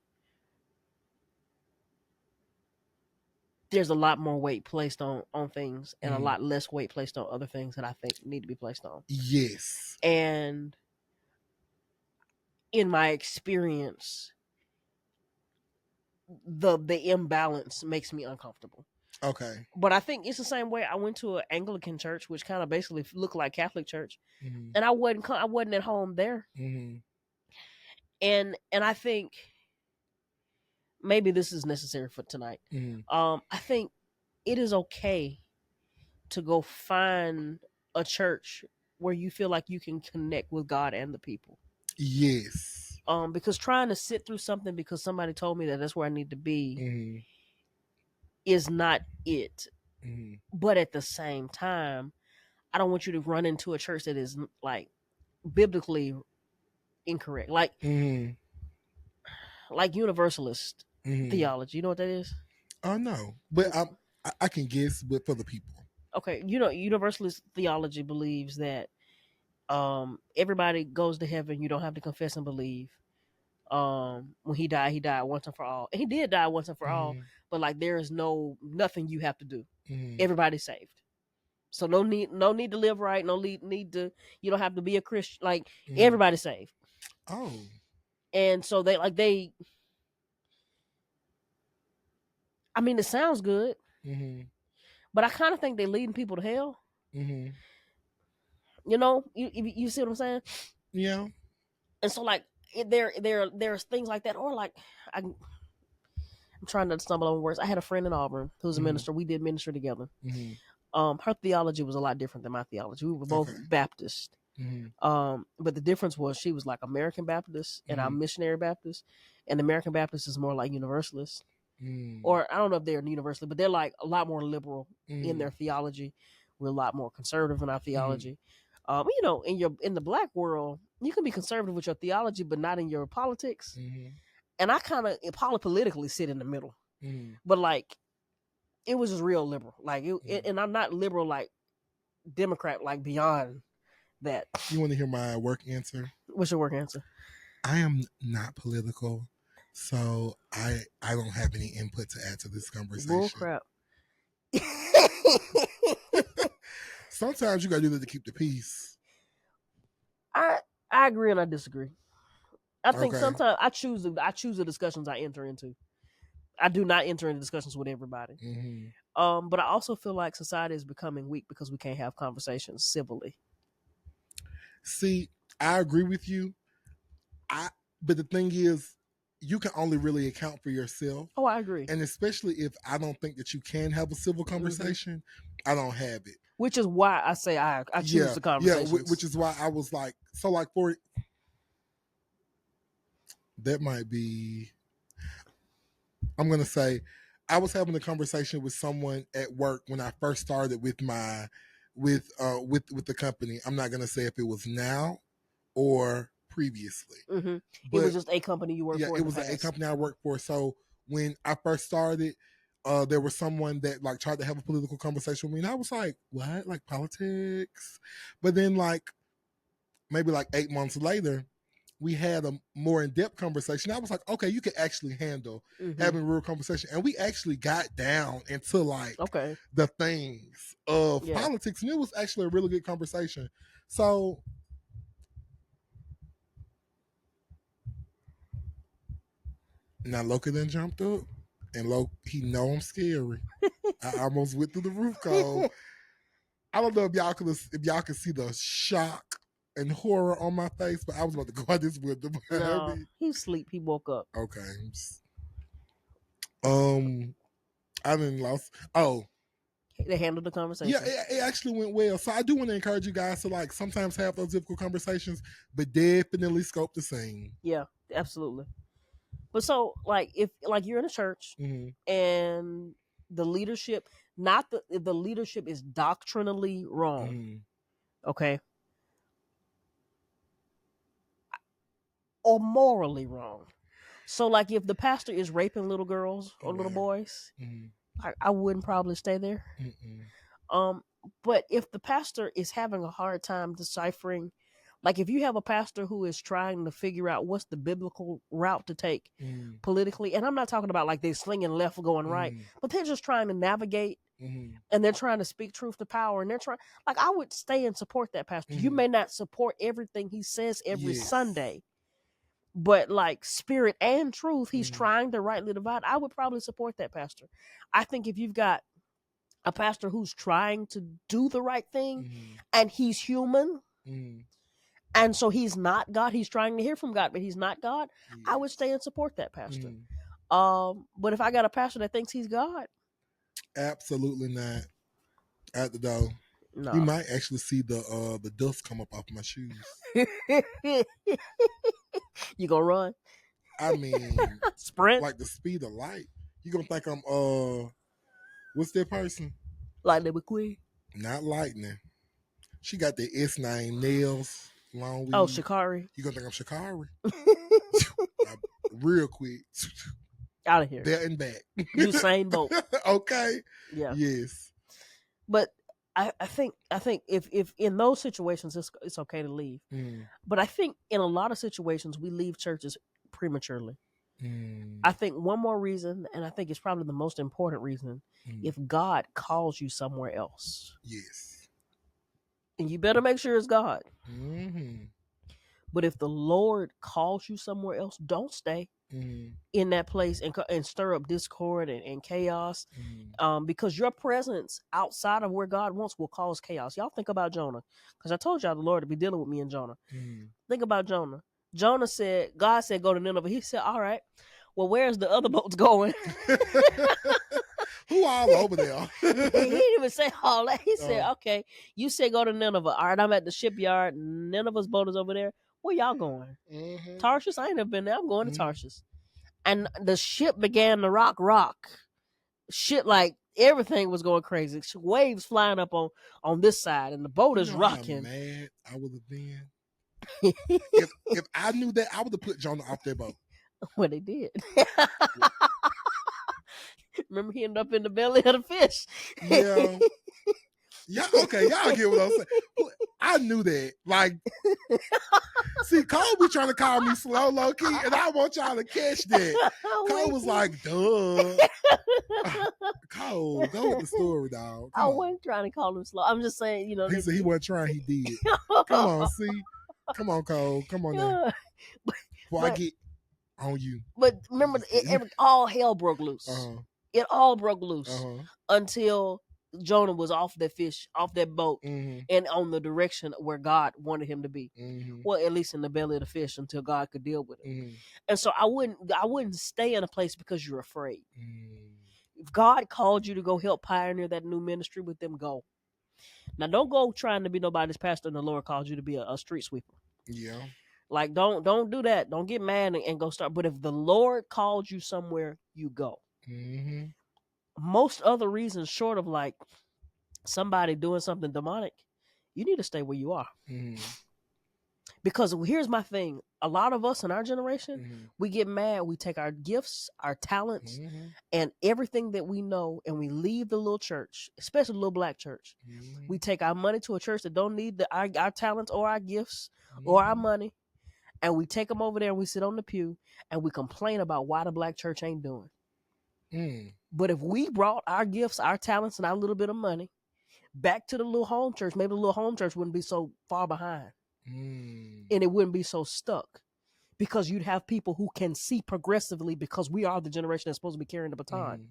There's a lot more weight placed on things, and a lot less weight placed on other things that I think need to be placed on. Yes. And in my experience, the imbalance makes me uncomfortable. Okay. But I think it's the same way. I went to an Anglican church, which kind of basically looked like Catholic church, and I wasn't at home there. And I think maybe this is necessary for tonight. I think it is okay to go find a church where you feel like you can connect with God and the people. Yes. Because trying to sit through something because somebody told me that that's where I need to be is not it. But at the same time, I don't want you to run into a church that is like biblically incorrect, like universalist theology. You know what that is? Oh no, but I can guess, but for the people. Okay, universalist theology believes that everybody goes to heaven. You don't have to confess and believe. When he died once and for all. And he did die once and for all, but like there is nothing you have to do. Everybody's saved. So no need to live right, no need to, you don't have to be a Christian. Like everybody's saved. Oh. And so they I mean, it sounds good. But I kind of think they're leading people to hell. You see what I'm saying? Yeah. And so like there's things like that, or like I'm trying to stumble on words. I had a friend in Auburn who's a minister. We did ministry together. Her theology was a lot different than my theology. We were both Baptist. But the difference was she was like American Baptist and I'm missionary Baptist, and American Baptist is more like Universalist. Or I don't know if they're universally, but they're like a lot more liberal in their theology. We're a lot more conservative in our theology. In the black world, you can be conservative with your theology, but not in your politics. And I kind of politically sit in the middle. But like, it was just real liberal. Like, and I'm not liberal like Democrat, like beyond that. You want to hear my work answer? What's your work answer? I am not political, so I don't have any input to add to this conversation. Bull crap. Sometimes you gotta do that to keep the peace. I agree and I disagree. I think sometimes I choose the discussions I enter into. I do not enter into discussions with everybody. But I also feel like society is becoming weak because we can't have conversations civilly. See, I agree with you. But the thing is, you can only really account for yourself. Oh, I agree. And especially if I don't think that you can have a civil conversation, I don't have it. Which is why I say I choose the conversation. Yeah, which is why I was like, so like for that might be, I'm gonna say, I was having a conversation with someone at work when I first started with my with the company. I'm not gonna say if it was now or previously. It was just a company you worked for. Yeah, it was a company I worked for. So when I first started, there was someone that like tried to have a political conversation with me, and I was like, "What? Like politics?" But then, like maybe like 8 months later, we had a more in-depth conversation. I was like, okay, you can actually handle having a real conversation. And we actually got down into like the things of politics. And it was actually a really good conversation. So now Loki then jumped up and he know I'm scary. I almost went through the roof code. I don't know if y'all can see the shock and horror on my face, but I was about to go out this window. No, he sleep. He woke up. Okay. I didn't lost. Oh, they handled the conversation. Yeah, it actually went well. So I do want to encourage you guys to like sometimes have those difficult conversations, but definitely scope the scene. Yeah, absolutely. But so like if like you're in a church and the leadership, not the leadership is doctrinally wrong. Okay. Or morally wrong. So like if the pastor is raping little girls or little boys, I wouldn't probably stay there. But if the pastor is having a hard time deciphering, like if you have a pastor who is trying to figure out what's the biblical route to take politically, and I'm not talking about like they're slinging left going right, but they're just trying to navigate and they're trying to speak truth to power, and they're trying, like, I would stay and support that pastor. You may not support everything he says every Sunday, but like spirit and truth, he's trying to rightly divide. I would probably support that pastor. I think if you've got a pastor who's trying to do the right thing and he's human and so he's not God, he's trying to hear from God, but he's not God, I would stay and support that pastor. But if I got a pastor that thinks he's God, absolutely not. At the door. No. You might actually see the dust come up off my shoes. You gonna run? I mean, sprint like the speed of light. You gonna think I'm what's that person? Lightning McQueen. Not Lightning. She got the S name, nails, long weed. Oh, Shikari. You gonna think I'm Shikari? Real quick. Out of here. There and back. Usain Bolt. Okay. Yeah. Yes. But I think if in those situations it's okay to leave. But I think in a lot of situations we leave churches prematurely. I think one more reason, and I think it's probably the most important reason, if God calls you somewhere else. Yes. And you better make sure it's God. But if the Lord calls you somewhere else, don't stay in that place and stir up discord and chaos. Because your presence outside of where God wants will cause chaos. Y'all think about Jonah. Because I told y'all the Lord to be dealing with me and Jonah. Think about Jonah. God said, go to Nineveh. He said, all right, well, where's the other boats going? Who all over there? He didn't even say all that. He said, okay, you say go to Nineveh. All right, I'm at the shipyard. Nineveh's boat is over there. Where y'all going? Tarshish? I ain't never been there. I'm going to Tarshish. And the ship began to rock. Shit, like everything was going crazy. Waves flying up on this side, and the boat is rocking. How mad I would have been. if I knew that, I would have put Jonah off their boat. Well, they did. Remember, he ended up in the belly of the fish. Yeah. Yeah, okay, y'all get what I'm saying. I knew that. Like, see, Cole be trying to call me slow, low key, and I want y'all to catch that. Cole was like, duh. Cole, go with the story, dog. I wasn't trying to call him slow. I'm just saying, you know. He said he wasn't trying, he did. Come on, see? Come on, Cole. Come on now. Before I get on you. But remember, all hell broke loose. It all broke loose until Jonah was off that fish, off that boat, and on the direction where God wanted him to be. Well, at least in the belly of the fish until God could deal with it. And so I wouldn't stay in a place because you're afraid. If God called you to go help pioneer that new ministry with them, go. Now, don't go trying to be nobody's pastor and the Lord called you to be a street sweeper. Yeah. Like, don't do that. Don't get mad and go start. But if the Lord called you somewhere, you go. Most other reasons short of like somebody doing something demonic, you need to stay where you are. Because here's my thing. A lot of us in our generation, we get mad. We take our gifts, our talents, and everything that we know, and we leave the little church, especially the little black church. We take our money to a church that don't need our talents or our gifts or our money, And we take them over there and we sit on the pew and we complain about why the black church ain't doing. But if we brought our gifts, our talents, and our little bit of money back to the little home church, maybe the little home church wouldn't be so far behind. And it wouldn't be so stuck, because you'd have people who can see progressively, because we are the generation that's supposed to be carrying the baton.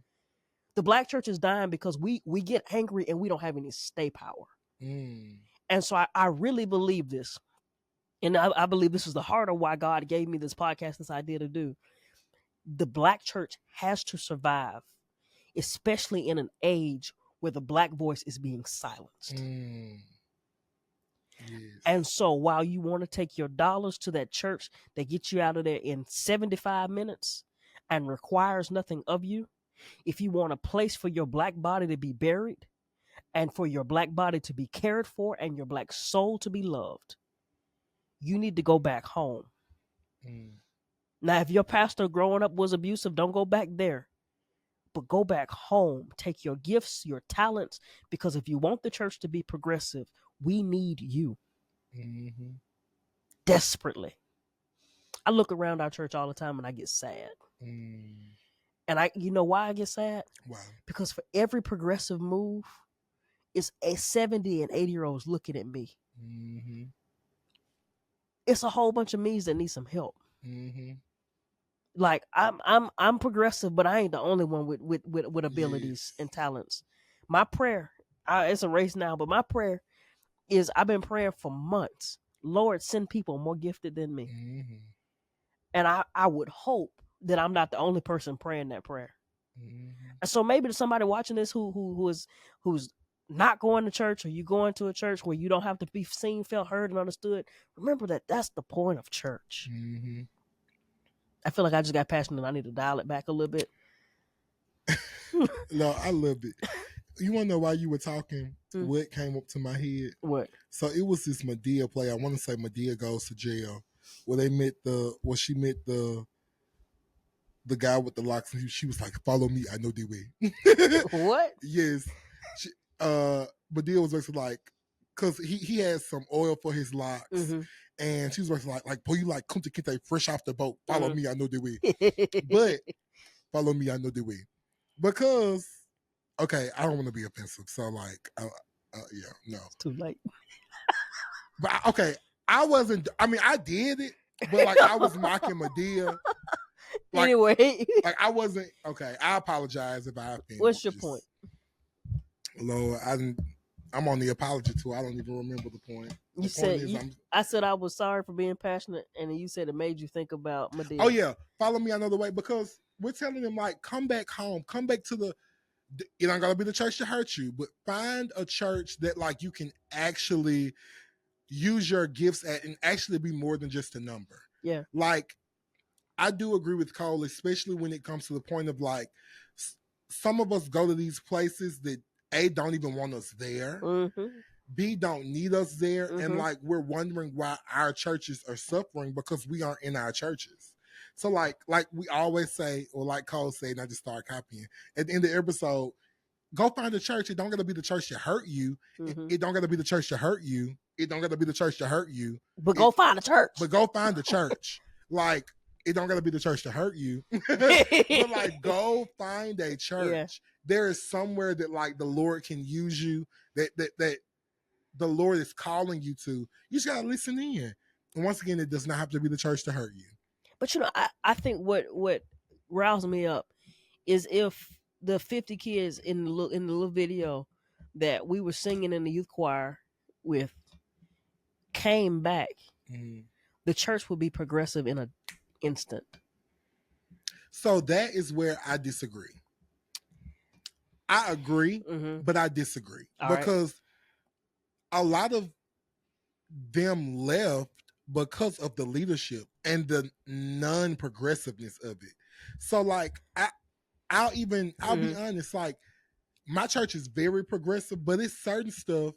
The black church is dying because we get angry and we don't have any stay power. And so I really believe this. And I believe this is the heart of why God gave me this podcast, this idea to do. The black church has to survive, especially in an age where the black voice is being silenced. Yes. And so while you want to take your dollars to that church that gets you out of there in 75 minutes and requires nothing of you, if you want a place for your black body to be buried and for your black body to be cared for and your black soul to be loved, you need to go back home. Now, if your pastor growing up was abusive, don't go back there. But go back home. Take your gifts, your talents, because if you want the church to be progressive, we need you. Desperately. I look around our church all the time and I get sad. And you know why I get sad? Wow. Because for every progressive move, it's a 70 and 80-year-olds looking at me. It's a whole bunch of me's that need some help. Like I'm progressive, but I ain't the only one with abilities and talents. My prayer, it's a race now, but my prayer is, I've been praying for months. Lord, send people more gifted than me. And I would hope that I'm not the only person praying that prayer. And so maybe there's somebody watching this who's not going to church, or you going to a church where you don't have to be seen, felt, heard, and understood. Remember that's the point of church. I feel like I just got passionate and I need to dial it back a little bit. No, I loved it. You want to know why you were talking? What came up to my head? What? So it was this Madea play. I want to say Madea Goes to Jail, where she met the guy with the locks, and she was like, "Follow me, I know the way." What? Yes. Madea was basically like, because he had some oil for his locks, and she was basically like, boy, you like Kunta Kinte fresh off the boat. Follow me, I know the way. But follow me, I know the way. Because, okay, I don't want to be offensive, so like, yeah, no. It's too late. But okay, I did it, but like I was mocking Madea. Like, anyway. Like I wasn't, okay, I apologize if I offended. What's your point? Lord, I'm on the apology tour. I don't even remember the point. You said I said I was sorry for being passionate, and you said it made you think about Madea. Oh yeah, follow me another way, because we're telling them like, come back home, come back to it ain't gotta be the church that hurt you, but find a church that like you can actually use your gifts at and actually be more than just a number. Yeah, like I do agree with Cole, especially when it comes to the point of like, some of us go to these places that A, don't even want us there. B, don't need us there. And like, we're wondering why our churches are suffering because we aren't in our churches. So like we always say, or like Cole said, and I just start copying, at the end of the episode, go find a church. It don't got to be the church that hurt you. It don't got to be the church that hurt you. It don't got to be the church that hurt you. But go find a church. But go find a church. Like, it don't got to be the church to hurt you. But like, go find a church. Yeah. There is somewhere that like the Lord can use you, that the Lord is calling you to. You just got to listen in. And once again, it does not have to be the church to hurt you. But I think what riles me up is if the 50 kids in the little video that we were singing in the youth choir with came back, the church would be progressive in an instant. So that is where I disagree. I agree, but I disagree. All because a lot of them left because of the leadership and the non-progressiveness of it. So like, I'll be honest, like, my church is very progressive, but it's certain stuff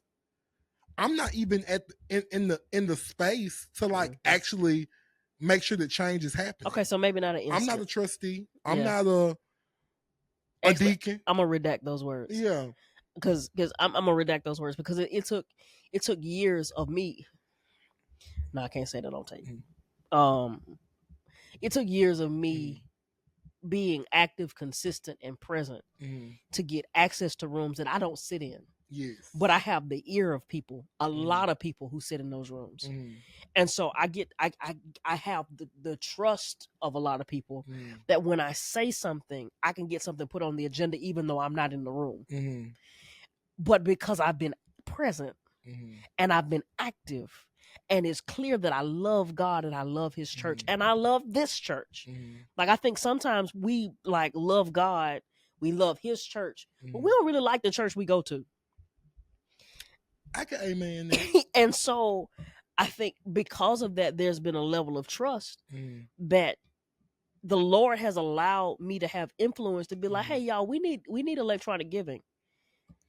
I'm not even in the space to like actually make sure that change is happening. Okay, so maybe not an instant. I'm not a trustee. I'm not a deacon. I'm gonna redact those words. Yeah, because I'm gonna redact those words because it took years of me. No, I can't say that on tape. Um, it took years of me being active, consistent, and present to get access to rooms that I don't sit in. Yes. But I have the ear of people, a lot of people who sit in those rooms. And so I have the trust of a lot of people that when I say something, I can get something put on the agenda even though I'm not in the room. But because I've been present and I've been active, and it's clear that I love God and I love his church and I love this church. Like, I think sometimes we like love God, we love his church, but we don't really like the church we go to. I can amen that. And so I think because of that, there's been a level of trust that the Lord has allowed me to have influence to be like, hey, y'all, we need electronic giving.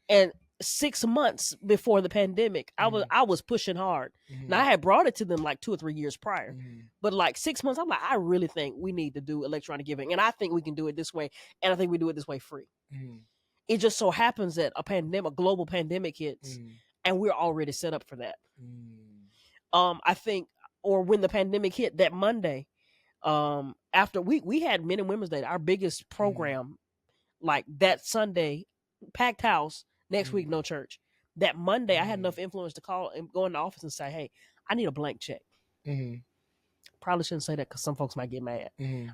And 6 months before the pandemic, I was pushing hard. Now, I had brought it to them like 2 or 3 years prior, but like 6 months, I'm like, I really think we need to do electronic giving, and I think we can do it this way, and I think we do it this way free. It just so happens that a global pandemic hits, and we're already set up for that. I think, or when the pandemic hit that Monday, after we had Men and Women's Day, our biggest program, like that Sunday, packed house. Next week, no church. That Monday, I had enough influence to call and go in the office and say, hey, I need a blank check. Probably shouldn't say that because some folks might get mad.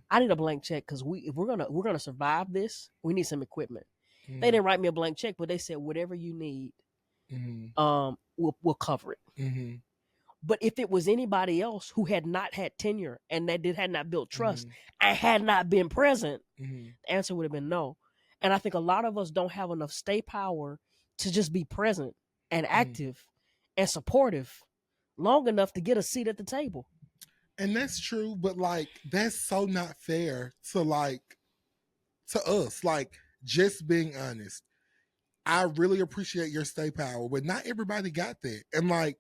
I need a blank check because if we're gonna survive this, we need some equipment. They didn't write me a blank check, but they said whatever you need, we'll cover it. But if it was anybody else who had not had tenure and that had not built trust and had not been present, the answer would have been no. And I think a lot of us don't have enough stay power to just be present and active and supportive long enough to get a seat at the table. And that's true, but like that's so not fair to us. Like, just being honest. I really appreciate your stay power, but not everybody got that. And like,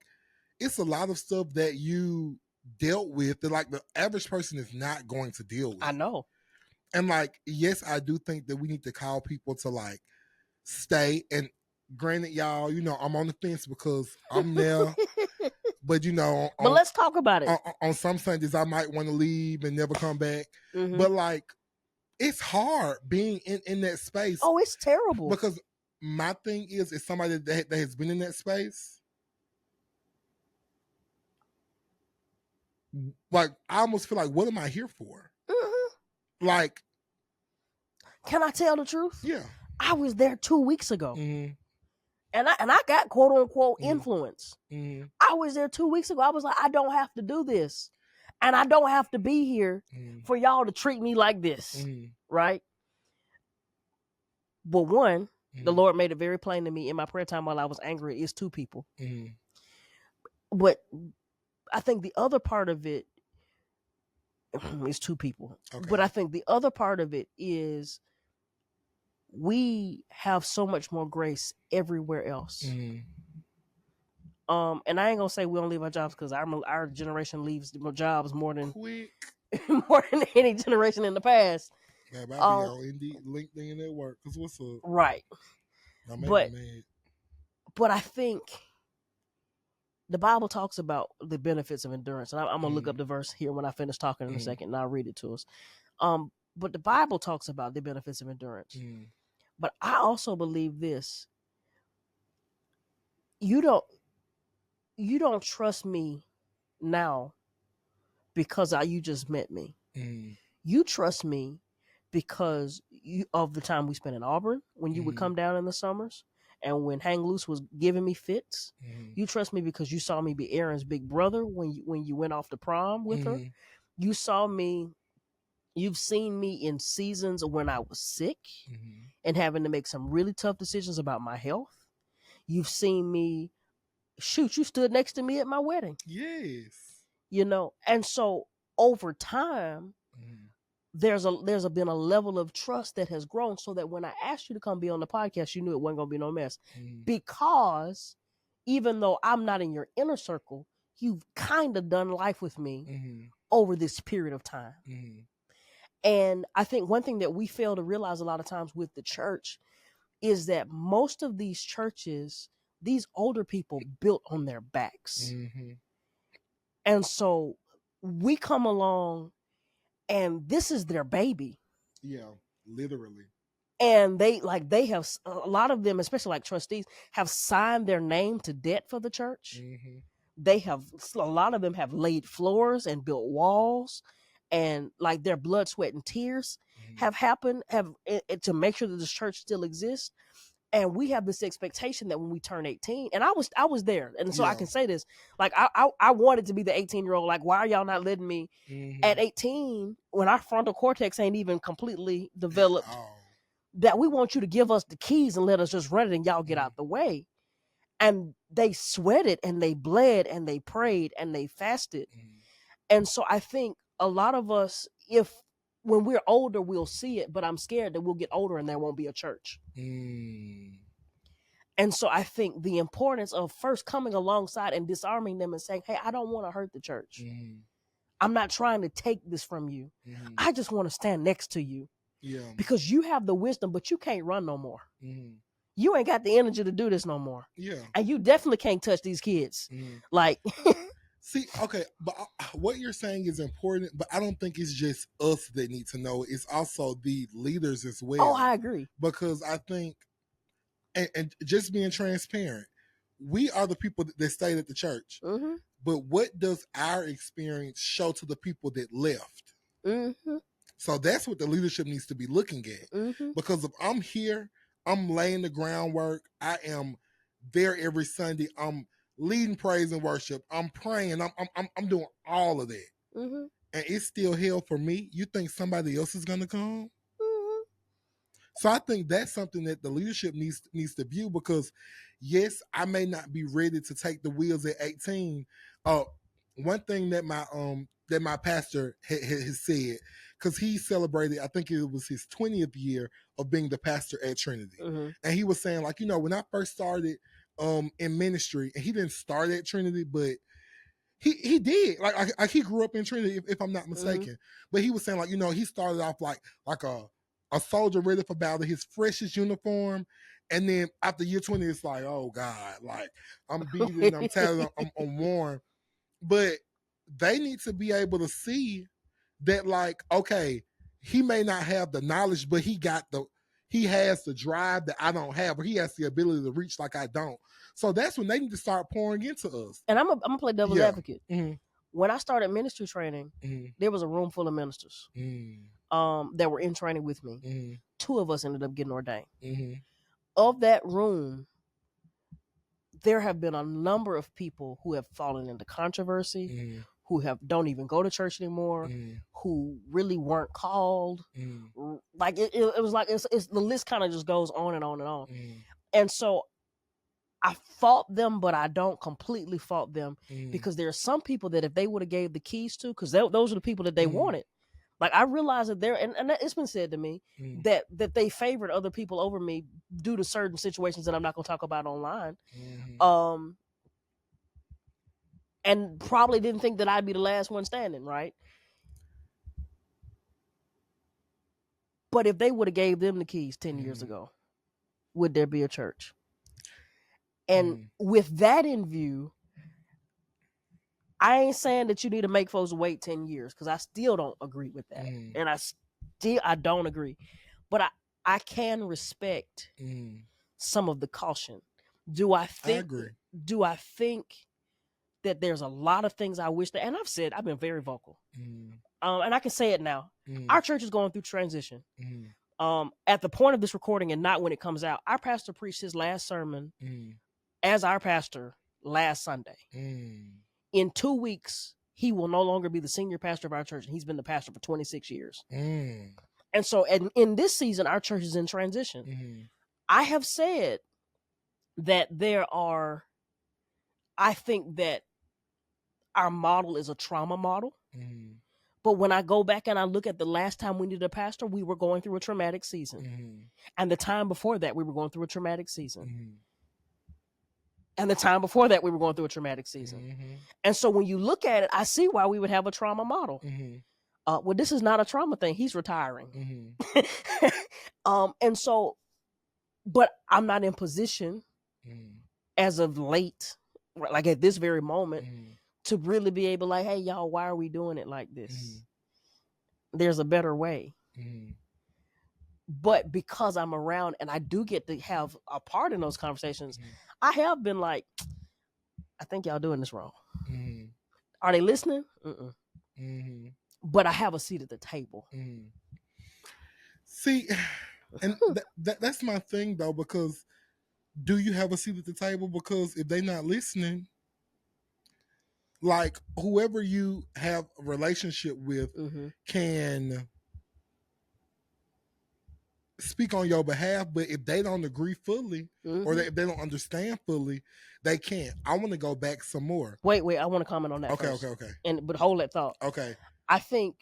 it's a lot of stuff that you dealt with that like the average person is not going to deal with. I know. And like, yes, I do think that we need to call people to like stay. And granted, y'all, I'm on the fence because I'm there. But but let's talk about it. On some Sundays, I might want to leave and never come back. But like, it's hard being in that space. Oh, it's terrible. Because my thing is somebody that has been in that space. Like, I almost feel like, what am I here for? Like, can I tell the truth? Yeah, I was there 2 weeks ago, and I got quote unquote influence. I was there 2 weeks ago. I was like, I don't have to do this, and I don't have to be here for y'all to treat me like this, right? But one, the Lord made it very plain to me in my prayer time while I was angry. It's 2 people, but I think the other part of it is 2 people. Okay. But I think the other part of it is we have so much more grace everywhere else. And I ain't gonna say we don't leave our jobs because our generation leaves jobs more than any generation in the past. Yeah, I'll be on Indeed, LinkedIn at work. Cause what's up? Right. But I think the Bible talks about the benefits of endurance, and I'm gonna look up the verse here when I finish talking in a second, and I'll read it to us. But the Bible talks about the benefits of endurance. But I also believe this: you don't trust me now because you just met me. You trust me because of the time we spent in Auburn when you would come down in the summers. And when Hang Loose was giving me fits, you trust me because you saw me be Aaron's big brother when you went off to prom with her. You've seen me in seasons when I was sick and having to make some really tough decisions about my health. You've seen me, you stood next to me at my wedding. Yes. And so over time, there's been a level of trust that has grown so that when I asked you to come be on the podcast, you knew it wasn't going to be no mess. Because even though I'm not in your inner circle, you've kind of done life with me over this period of time. And I think one thing that we fail to realize a lot of times with the church is that most of these churches, these older people built on their backs. And so we come along and this is their baby. Yeah, literally. And they have, a lot of them, especially like trustees, have signed their name to debt for the church. Mm-hmm. They have, a lot of them have laid floors and built walls, and like their blood, sweat, and tears have happened to make sure that this church still exists. And we have this expectation that when we turn 18, and I was there, and so I can say this, like I wanted to be the 18-year-old. Like, why are y'all not letting me at 18 when our frontal cortex ain't even completely developed? That we want you to give us the keys and let us just run it, and y'all get out the way. And they sweated and they bled and they prayed and they fasted. And so I think a lot of us, if when we're older, we'll see it, but I'm scared that we'll get older and there won't be a church. And so I think the importance of first coming alongside and disarming them and saying, hey, I don't want to hurt the church. I'm not trying to take this from you. I just want to stand next to you. Because you have the wisdom, but you can't run no more. You ain't got the energy to do this no more. And you definitely can't touch these kids. Like, see, okay, but what you're saying is important, but I don't think it's just us that need to know. It's also the leaders as well. Oh, I agree. Because I think, and just being transparent, we are the people that stayed at the church. But what does our experience show to the people that left? So that's what the leadership needs to be looking at. Because if I'm here, I'm laying the groundwork. I am there every Sunday. I'm leading praise and worship. I'm praying. I'm doing all of that. And it's still hell for me. You think somebody else is gonna come? So I think that's something that the leadership needs to view, because yes, I may not be ready to take the wheels at 18. One thing that my pastor has said, because he celebrated, I think it was his 20th year of being the pastor at Trinity. And he was saying, like, when I first started in ministry, and he didn't start at Trinity, but he did. Like he grew up in Trinity, if I'm not mistaken. But he was saying, like, he started off like a soldier ready for battle, his freshest uniform. And then after year 20, it's like, oh God, like I'm beaten, I'm tattered, I'm worn. But they need to be able to see that, like, okay, he may not have the knowledge, but he has the drive that I don't have, or he has the ability to reach like I don't. So that's when they need to start pouring into us. And I'm gonna play devil's advocate. When I started ministry training, there was a room full of ministers that were in training with me. 2 of us ended up getting ordained. Of that room, there have been a number of people who have fallen into controversy, who don't even go to church anymore, who really weren't called. Like it was like it's the list kind of just goes on and on and on. And so I fault them, but I don't completely fault them, because there are some people that if they would have gave the keys to, because those are the people that they wanted. Like, I realize that and it's been said to me that they favored other people over me due to certain situations that I'm not going to talk about online. And probably didn't think that I'd be the last one standing, right? But if they would have gave them the keys 10 years ago, would there be a church? And with that in view, I ain't saying that you need to make folks wait 10 years, because I still don't agree with that. And I don't agree. But I can respect some of the caution. I agree. Do I think that there's a lot of things I wish that, and I've been very vocal. And I can say it now. Our church is going through transition. At the point of this recording, and not when it comes out, our pastor preached his last sermon as our pastor last Sunday. In 2 weeks, he will no longer be the senior pastor of our church, and he's been the pastor for 26 years. And so in this season, our church is in transition. I have said that I think that our model is a trauma model. But when I go back and I look at the last time we needed a pastor, we were going through a traumatic season. And the time before that, we were going through a traumatic season. And the time before that, we were going through a traumatic season. And so when you look at it, I see why we would have a trauma model. Well, this is not a trauma thing. He's retiring. And so, but I'm not in position as of late, like at this very moment, to really be able, like, hey, y'all, why are we doing it like this? There's a better way. But because I'm around and I do get to have a part in those conversations, I have been like, I think y'all doing this wrong. Are they listening? But I have a seat at the table. See, and that's my thing though, because do you have a seat at the table? Because if they're not listening, like whoever you have a relationship with can speak on your behalf, but if they don't agree fully or if they don't understand fully, they can't. I want to go back some more. Wait, I want to comment on that first. Okay. But hold that thought. Okay. I think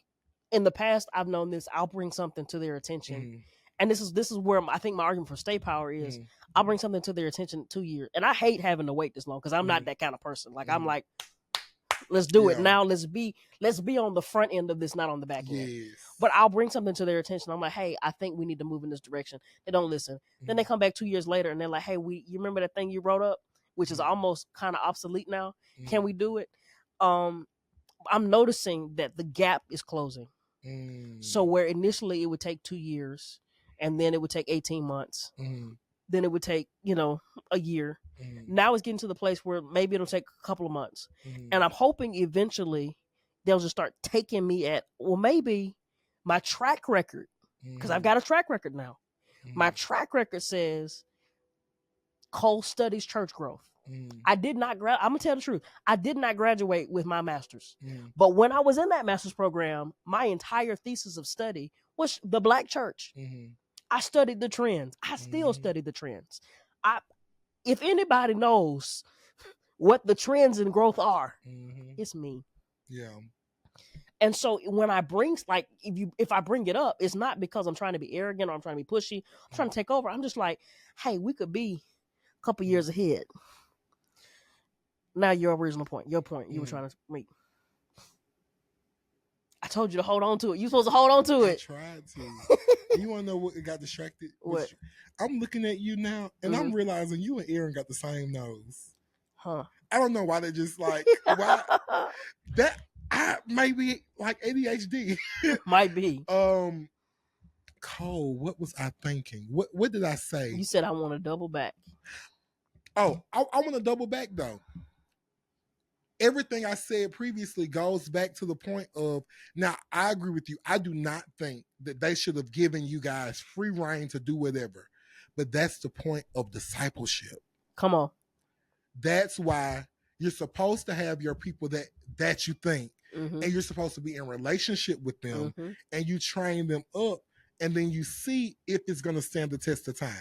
in the past I've known this. I'll bring something to their attention, and this is where I think my argument for stay power is. I'll bring something to their attention 2 years, and I hate having to wait this long because I'm not that kind of person. Like I'm like, let's do it now. Let's be on the front end of this, not on the back end. But I'll bring something to their attention. I'm like, hey, I think we need to move in this direction. They don't listen. Then they come back 2 years later and they're like, hey, you remember that thing you wrote up, which is almost kind of obsolete now. Can we do it? I'm noticing that the gap is closing. So where initially it would take 2 years, and then it would take 18 months, then it would take a year. Now it's getting to the place where maybe it'll take a couple of months, and I'm hoping eventually they'll just start taking me at, well, maybe my track record, because I've got a track record now. My track record says Cole studies church growth. I did not I'm gonna tell the truth. I did not graduate with my master's, but when I was in that master's program, my entire thesis of study was the Black church. I studied the trends. I still study the trends. If anybody knows what the trends in growth are, it's me. Yeah. And so when I bring, like, if I bring it up, it's not because I'm trying to be arrogant or I'm trying to be pushy. I'm trying to take over. I'm just like, hey, we could be a couple years ahead. Now your original point, you were trying to make. I told you to hold on to it. You're supposed to hold on to it. I tried to. You want to know what got distracted? What? I'm looking at you now, and I'm realizing you and Aaron got the same nose. Huh? I don't know why they just like why that. I maybe like ADHD. Might be. Cole, what was I thinking? What did I say? You said I want to double back. Oh, I want to double back though. Everything I said previously goes back to the point of, now I agree with you. I do not think that they should have given you guys free reign to do whatever, but that's the point of discipleship. Come on. That's why you're supposed to have your people that you think, and you're supposed to be in relationship with them, and you train them up, and then you see if it's going to stand the test of time.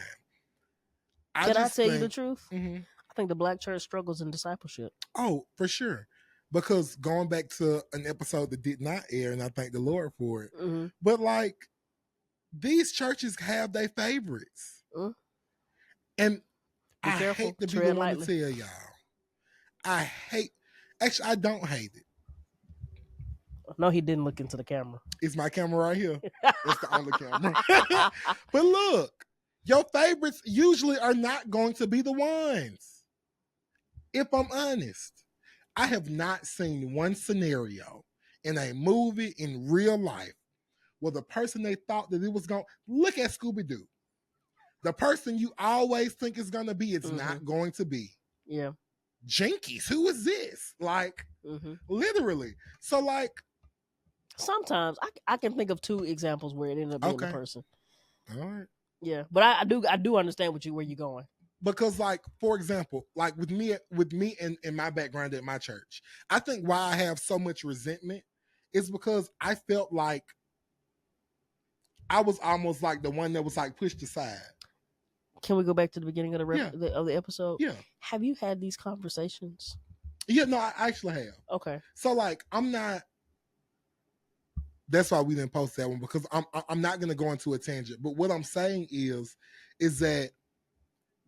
Can I tell you the truth? I think the Black church struggles in discipleship. Oh, for sure. Because going back to an episode that did not air, and I thank the Lord for it, but like these churches have their favorites. And I hate to be the one to tell y'all. Actually, I don't hate it. No, he didn't look into the camera. It's my camera right here. It's the only camera. But look, your favorites usually are not going to be the ones. If I'm honest, I have not seen one scenario in a movie in real life where the person they thought that it was going, look at Scooby-Doo. The person you always think is going to be, it's not going to be. Yeah. Jinkies, who is this? Like, literally. So, like, sometimes I can think of 2 examples where it ended up being the person. All right. Yeah, but I do understand where you're going. Because, like, for example, like with me and my background at my church, I think why I have so much resentment is because I felt like I was almost like the one that was like pushed aside. Can we go back to the beginning of the episode? Yeah. Have you had these conversations? Yeah, no, I actually have. Okay. So, like, I'm not. That's why we didn't post that one, because I'm not going to go into a tangent. But what I'm saying is that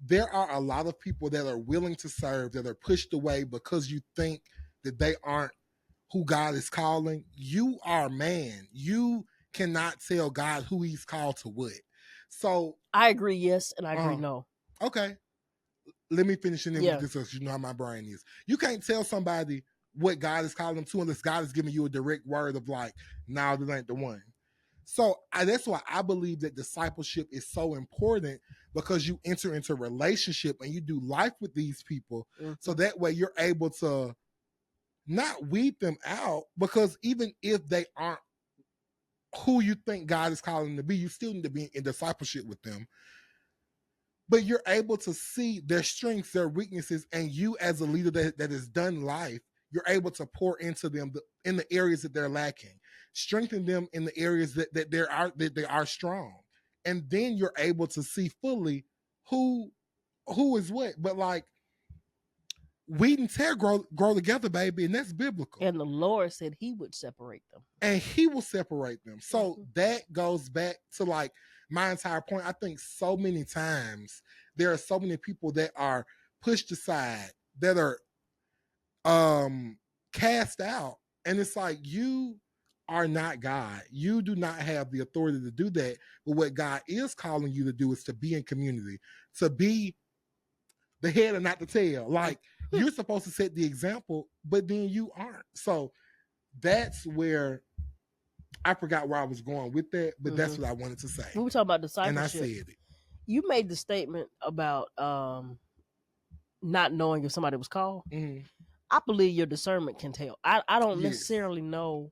there are a lot of people that are willing to serve that are pushed away because you think that they aren't who God is calling. You are man. You cannot tell God who he's called to what. So I agree, yes, and I agree, no. Okay. Let me finish and then we discuss. You know how my brain is. You can't tell somebody what God is calling them to, unless God is giving you a direct word of like, nah, this ain't the one. So that's why I believe that discipleship is so important, because you enter into a relationship and you do life with these people. Mm-hmm. So that way you're able to not weed them out, because even if they aren't who you think God is calling them to be, you still need to be in discipleship with them. But you're able to see their strengths, their weaknesses, and you as a leader that has done life, you're able to pour into them in the areas that they're lacking, strengthen them in the areas that they are strong, and then you're able to see fully who is what. But like, wheat and tear grow together, baby, and that's biblical. And the Lord said He would separate them, and He will separate them. So that goes back to like my entire point. I think so many times there are so many people that are pushed aside, that are cast out, and it's like, you are not God. You do not have the authority to do that. But what God is calling you to do is to be in community, to be the head and not the tail. Like, you're supposed to set the example, but then you aren't. So that's where I forgot where I was going with that, but that's what I wanted to say. We were talking about discipleship, and I said it. You made the statement about not knowing if somebody was called. Mm-hmm. I believe your discernment can tell. I don't necessarily know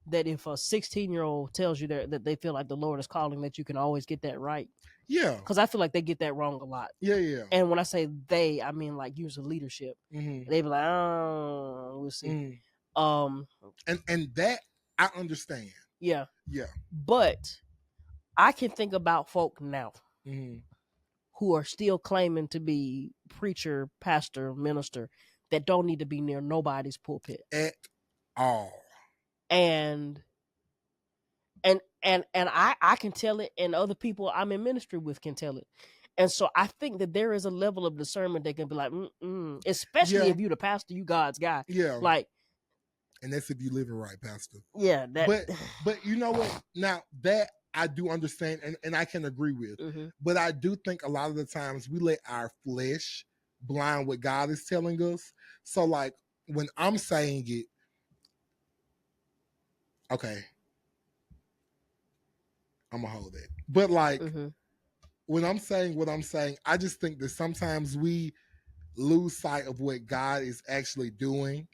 that if a 16-year-old tells you that they feel like the Lord is calling, that you can always get that right. Yeah. Because I feel like they get that wrong a lot. Yeah. And when I say they, I mean like usually leadership. Mm-hmm. They be like, oh, we'll see. Mm-hmm. And that I understand. Yeah. Yeah. But I can think about folk now. Mm-hmm. Who are still claiming to be preacher, pastor, minister, that don't need to be near nobody's pulpit at all. And I can tell it, and other people I'm in ministry with can tell it. And so I think that there is a level of discernment that can be like, especially if you're the pastor, you God's guy. Yeah. Like, and that's if you live it right, pastor. Yeah. But you know what? Now that I do understand and I can agree with, mm-hmm. but I do think a lot of the times we let our flesh blind what God is telling us. So like, when I'm saying it, okay, I'm gonna hold it. But like, mm-hmm. when I'm saying what I'm saying, I just think that sometimes we lose sight of what God is actually doing,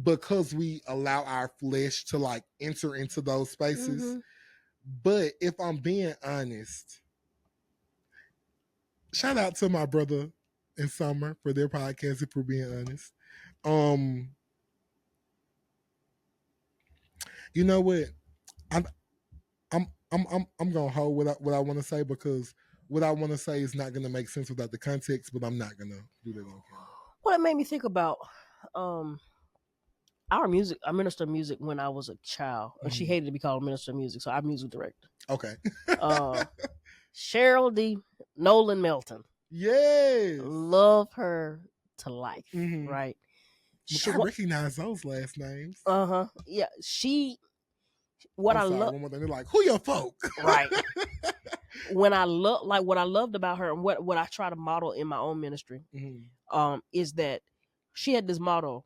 because we allow our flesh to like enter into those spaces. Mm-hmm. But if I'm being honest, shout out to my brother and Summer for their podcast, if we're being honest. You know what? I'm gonna hold what I want to say, because what I want to say is not gonna make sense without the context, but I'm not gonna do that on camera. Well, it made me think about our music. I ministered music when I was a child. Mm-hmm. She hated to be called a minister of music, so I'm music director. Okay. Cheryl D. Nolan Melton. Yes. Love her to life. Mm-hmm. Right. I recognize those last names. Yeah. What I love. They're like, who your folk? Right. What I loved about her, and what I try to model in my own ministry, mm-hmm. Is that she had this motto.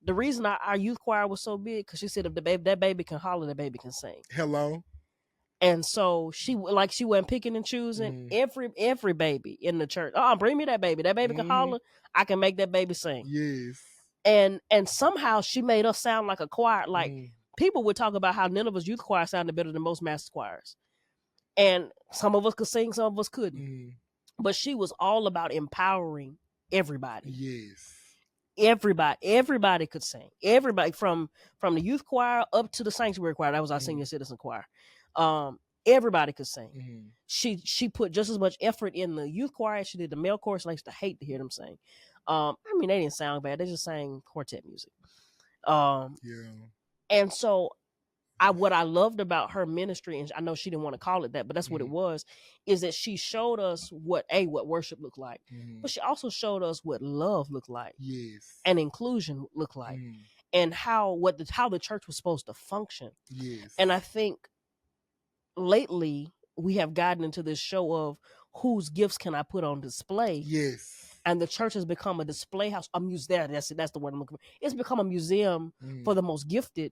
The reason our youth choir was so big, because she said, if that baby can holler, that baby can sing. Hello. And so she wasn't picking and choosing. Every baby in the church. Bring me that baby. That baby can holler. I can make that baby sing. Yes. And somehow she made us sound like a choir. Like, people would talk about how Nineveh's youth choir sounded better than most master choirs. And some of us could sing, some of us couldn't. But she was all about empowering everybody. Yes. Everybody could sing. Everybody from the youth choir up to the sanctuary choir. That was our senior citizen choir. Everybody could sing. She put just as much effort in the youth choir as she did the male chorus. I used to hate to hear them sing. I mean, they didn't sound bad. They just sang quartet music. Yeah. And so what I loved about her ministry, and I know she didn't want to call it that, but that's what it was, is that she showed us what worship looked like, but she also showed us what love looked like, yes, and inclusion looked like, and how the church was supposed to function. Yes. And I think lately we have gotten into this show of whose gifts can I put on display. Yes. And the church has become a display house. That's the word I'm looking for. It's become a museum for the most gifted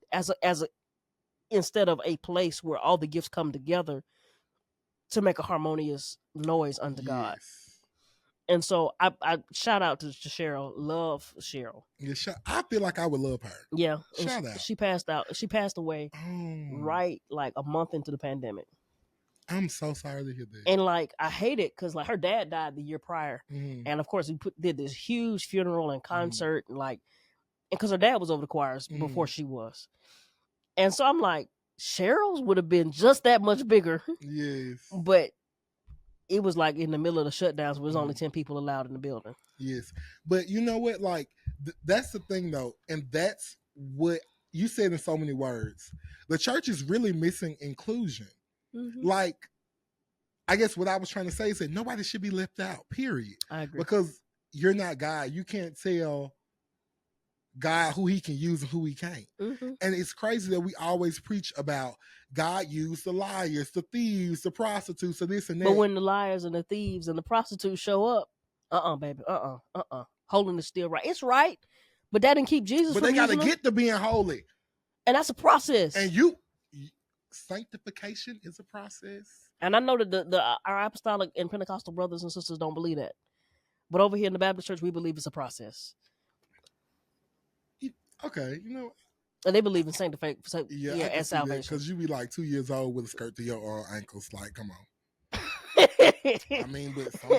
instead of a place where all the gifts come together to make a harmonious noise unto God. And so I shout out to Cheryl. Love Cheryl. Yeah, I feel like I would love her. Yeah. Shout out. She passed away right like a month into the pandemic. I'm so sorry to hear that. And like I hate it because like her dad died the year prior, and of course he did this huge funeral and concert and like, and because her dad was over the choirs before she was, and so I'm like, Cheryl's would have been just that much bigger. Yes, but it was like in the middle of the shutdowns, there was only 10 people allowed in the building. Yes, but you know what? Like that's the thing though, and that's what you said in so many words. The church is really missing inclusion. Like, I guess what I was trying to say is that nobody should be left out, period. I agree. Because you're not God. You can't tell God who he can use and who he can't. And it's crazy that we always preach about God used the liars, the thieves, the prostitutes, so this and that. But when the liars and the thieves and the prostitutes show up, baby, holiness still right. It's right, but that didn't keep Jesus but from they got to using get to being holy. And that's a process. And sanctification is a process. And I know that our apostolic and Pentecostal brothers and sisters don't believe that. But over here in the Baptist church, we believe it's a process. Okay, you know. And they believe in sanctification and salvation. Because you be like 2 years old with a skirt to your ankles. Like, come on. I mean, but some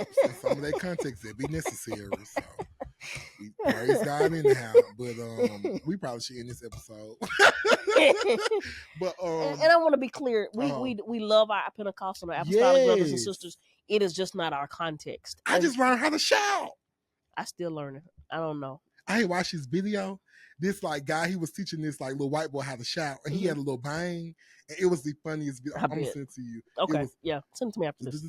of that context that be necessary. So we praise God anyhow. But we probably should end this episode. But and I want to be clear, we love our Pentecostal and apostolic brothers and sisters. It is just not our context. I just learned how to shout. I still learning. I don't know. I watched his video. This like guy, he was teaching this like little white boy how to shout, and he had a little bang, and it was the funniest video. I'm gonna send it to you. Okay, send it to me after this.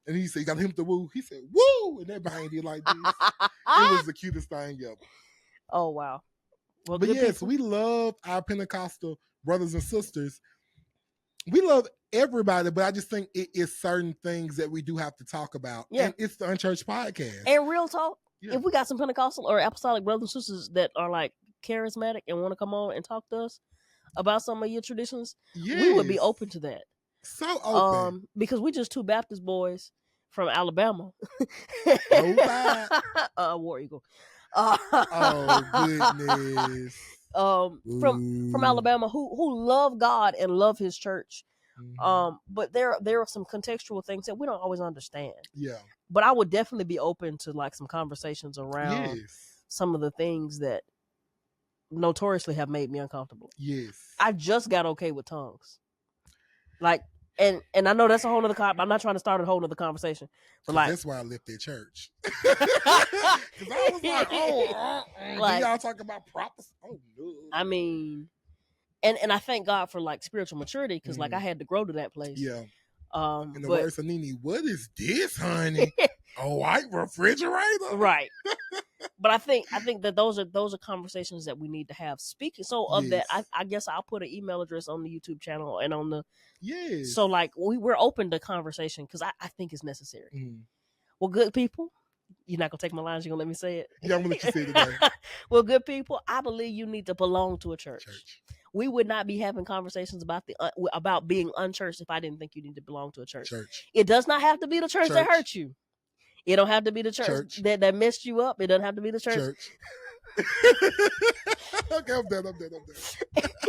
And he said, "You got him to woo." He said, "Woo!" and that bang did like this. It was the cutest thing ever. Oh wow! Well, but yes, we love our Pentecostal brothers and sisters. We love everybody, but I just think it is certain things that we do have to talk about. Yeah. And it's the Unchurched Podcast. And real talk, if we got some Pentecostal or apostolic brothers and sisters that are like charismatic and want to come on and talk to us about some of your traditions, we would be open to that. So open. Because we just two Baptist boys from Alabama. War Eagle. Oh goodness. From Alabama who love God and love his church. But there are some contextual things that we don't always understand. Yeah. But I would definitely be open to like some conversations around some of the things that notoriously have made me uncomfortable. Yes. I just got okay with tongues. Like, and I know that's a whole other I'm not trying to start a whole other conversation. But like, that's why I left that church. Because I was like, like, y'all talking about prophecy? Oh no. I mean, and I thank God for like spiritual maturity because like I had to grow to that place. Yeah. In the words of Nene, what is this, honey? A white refrigerator? Right. But I think that those are conversations that we need to have. Speaking of that, I guess I'll put an email address on the YouTube channel and on the So like we're open to conversation because I think it's necessary. Well, good people, you're not gonna take my lines. You're gonna let me say it. Yeah, I'm gonna let you say it today. Well, good people, I believe you need to belong to a church. We would not be having conversations about being unchurched if I didn't think you need to belong to a church. It does not have to be the church that hurt you. It don't have to be the church. That messed you up. It doesn't have to be the church. Okay, I'm done.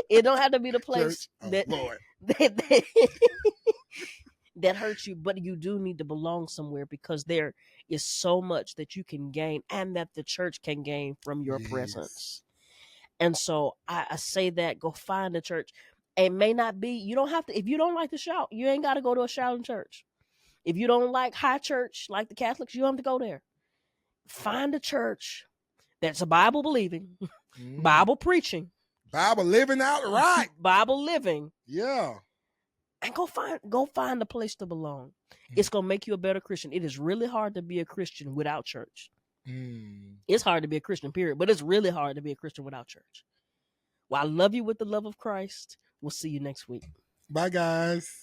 It don't have to be the place that hurts you, but you do need to belong somewhere because there is so much that you can gain and that the church can gain from your presence. And so I say that go find a church. It may not be, you don't have to, if you don't like to shout, you ain't got to go to a shouting church. If you don't like high church, like the Catholics, you don't have to go there. Find a church that's a Bible believing, Bible preaching, Bible living out right, Bible living. Yeah. And go find a place to belong. It's gonna make you a better Christian. It is really hard to be a Christian without church. It's hard to be a Christian, period. But it's really hard to be a Christian without church. Well, I love you with the love of Christ. We'll see you next week. Bye, guys.